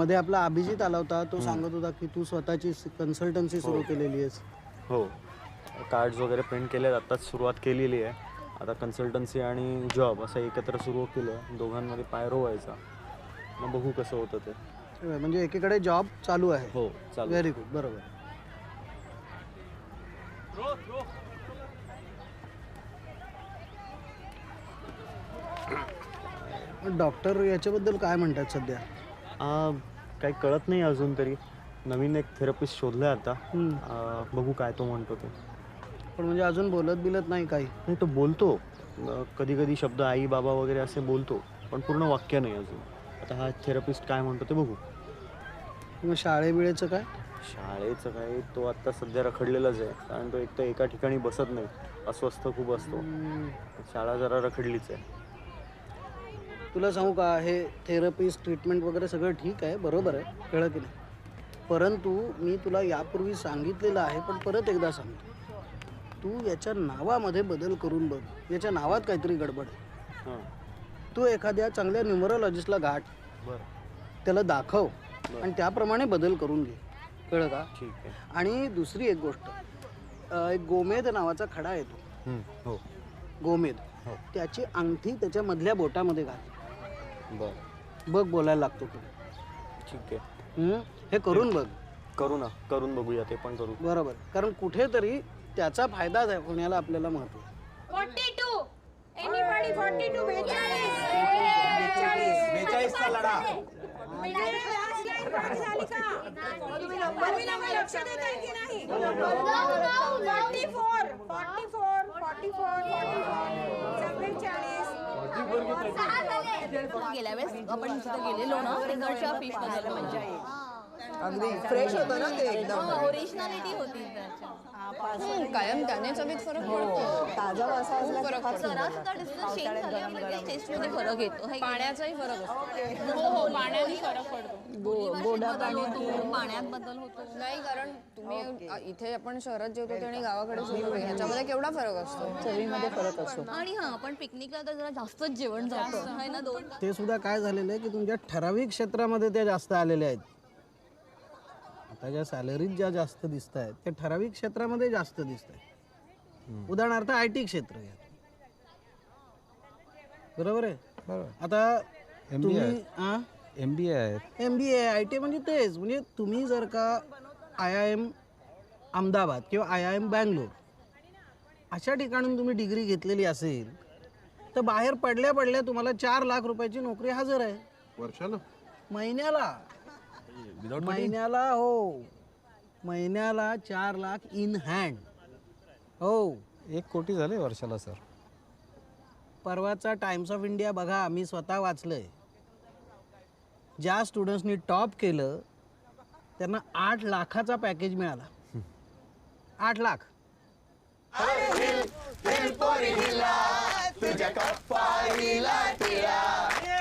मध्ये आपला अभिजित आला होता, तो सांगत होता की तू स्वतःची कन्सल्टन्सी सुरू केलेली आहेस. हो, कार्ड्स वगैरे प्रिंट केले, आत्ताच सुरुवात केलेली आहे. आता कन्सल्टन्सी आणि जॉब असं एकत्र सुरू केलं, दोघांमध्ये पाय रोवायचा. मग बघू कसं होतं ते. म्हणजे एकीकडे जॉब चालू आहे. हो चालू. व्हेरी गुड, बरोबर. डॉक्टर याच्याबद्दल काय म्हणतात सध्या? काही कळत नाही अजून तरी. नवीन एक थेरपिस्ट शोधलाय आता. बघू काय तो म्हणतो ते. पण म्हणजे अजून बोलत बिलत नाही काही? नाही, तो बोलतो कधी कधी शब्द आई बाबा वगैरे असे बोलतो, पण पूर्ण वाक्य नाही अजून. आता हा थेरपिस्ट काय म्हणतो ते बघू. मग शाळेबिळेचं काय? शाळेचं काय, तो आता सध्या रखडलेलाच आहे. कारण तो एक तर एका ठिकाणी बसत नाही, अस्वस्थ खूप असतो. शाळा जरा रखडलीच आहे. तुला सांगू का, हे थेरपिस्ट ट्रीटमेंट वगैरे सगळं ठीक आहे, बरोबर आहे, कळलं की नाही. परंतु मी तुला यापूर्वी सांगितलेलं आहे, पण परत एकदा सांगतो, तू याच्या नावामध्ये बदल करून बघ. याच्या नावात काहीतरी गडबड आहे. तू एखाद्या चांगल्या न्यूमरोलॉजिस्टला गाठ, त्याला दाखव आणि त्याप्रमाणे बदल करून घे, कळलं का? ठीक आहे. आणि दुसरी एक गोष्ट, एक गोमेद नावाचा खडा येतो. हो, गोमेद, त्याची अंगठी त्याच्या मधल्या बोटामध्ये घाल. बघ बोलायला लागतो की. ठीक आहे. हे करून बघ. करू ना, करून बघूया, ते पण करू. बरोबर, कारण कुठेतरी त्याचा फायदा होण्याला आपल्याला महत्व. 42 एनीबॉडी 42 42 42 लढा. लक्ष देत आहे की नाही? 44 44 गेल्या वेळेस आपण तिथे गेलेलो ना, तिकडच्या फिश खायला मजा येईल. अगदी फ्रेश होतं ना ते एकदम. ओरिजिनॅलिटी होती त्याच्या. कायम त्याने चवीत फरक पडतो. ताजा वासा असला फरक पडतो. जरासुद्धा डिस्टन्स चेंज झाला की टेस्टमध्ये फरक येतो. पाण्याचाही फरक असतो. हो, पाण्याने फरक पडतो. गोडा पाण्यात बदल होतो. नाही, कारण तुम्ही इथे आपण शहरात जेवतो आणि गावाकडे जेवतो, ह्याच्यामध्ये केवढा फरक असतो. चवीमध्ये फरक असतो. आणि हा, आपण पिकनिकला तर जरा जास्तच जेवण जातं आहे ना. 2 ते सुद्धा काय झालेलं आहे की तुमच्या ठराविक क्षेत्रामध्ये त्या जास्त आलेल्या आहेत. आता ज्या सॅलरीज ज्या जास्त दिसत आहेत त्या ठराविक क्षेत्रामध्ये जास्त दिसत आहेत. उदाहरणार्थ IT क्षेत्र घ्या, बरोबर आहे. आता तुम्ही MBA आहेत. MBA IT म्हणजे तेच. म्हणजे तुम्ही जर का IIM अहमदाबाद किंवा IIM बँगलोर अशा ठिकाणून तुम्ही डिग्री घेतलेली असेल तर बाहेर पडल्या पडल्या तुम्हाला 4 लाख रुपयाची नोकरी हजर आहे. वर्षाला? महिन्याला. महिन्याला, हो, महिन्याला 4 लाख इन हँड. हो, 1 कोटी झाले वर्षाला सर. परवाचा टाइम्स ऑफ इंडिया बघा, मी स्वतः वाचलंय. ज्या स्टुडंट्सनी टॉप केलं त्यांना 8 लाखाचा पॅकेज मिळाला. 8 लाख. तुझ्या कपाळीला टिळा,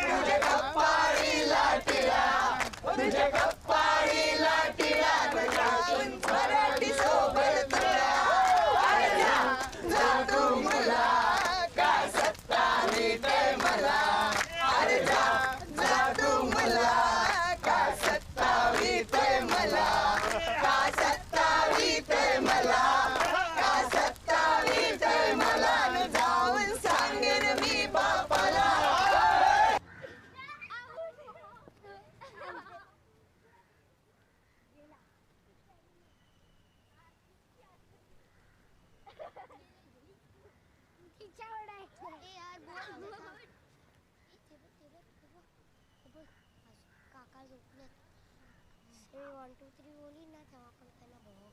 तुझ्या कपाळीला टिळा, तुझ्या कपाळीला टिळा, तुझ्यातून मराठी सोबत तुला. अरे जा तू मला, काय सत्तावीते मला. अरे जा तू मला, काय सत्तावीते मला, काय सत्तावीते मला, काय सत्तावीते मला. जाऊन सांगेन मी बापाला. काका झोपलेत. 1 2 3 बोली ना तेव्हा पण त्यांना भोग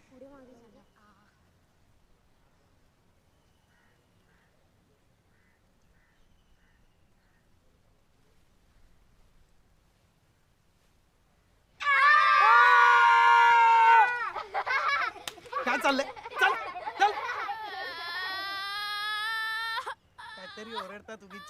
पुढे मागे झालं. काय चाललंय? चल चल. काहीतरी ओरडतात उगीच.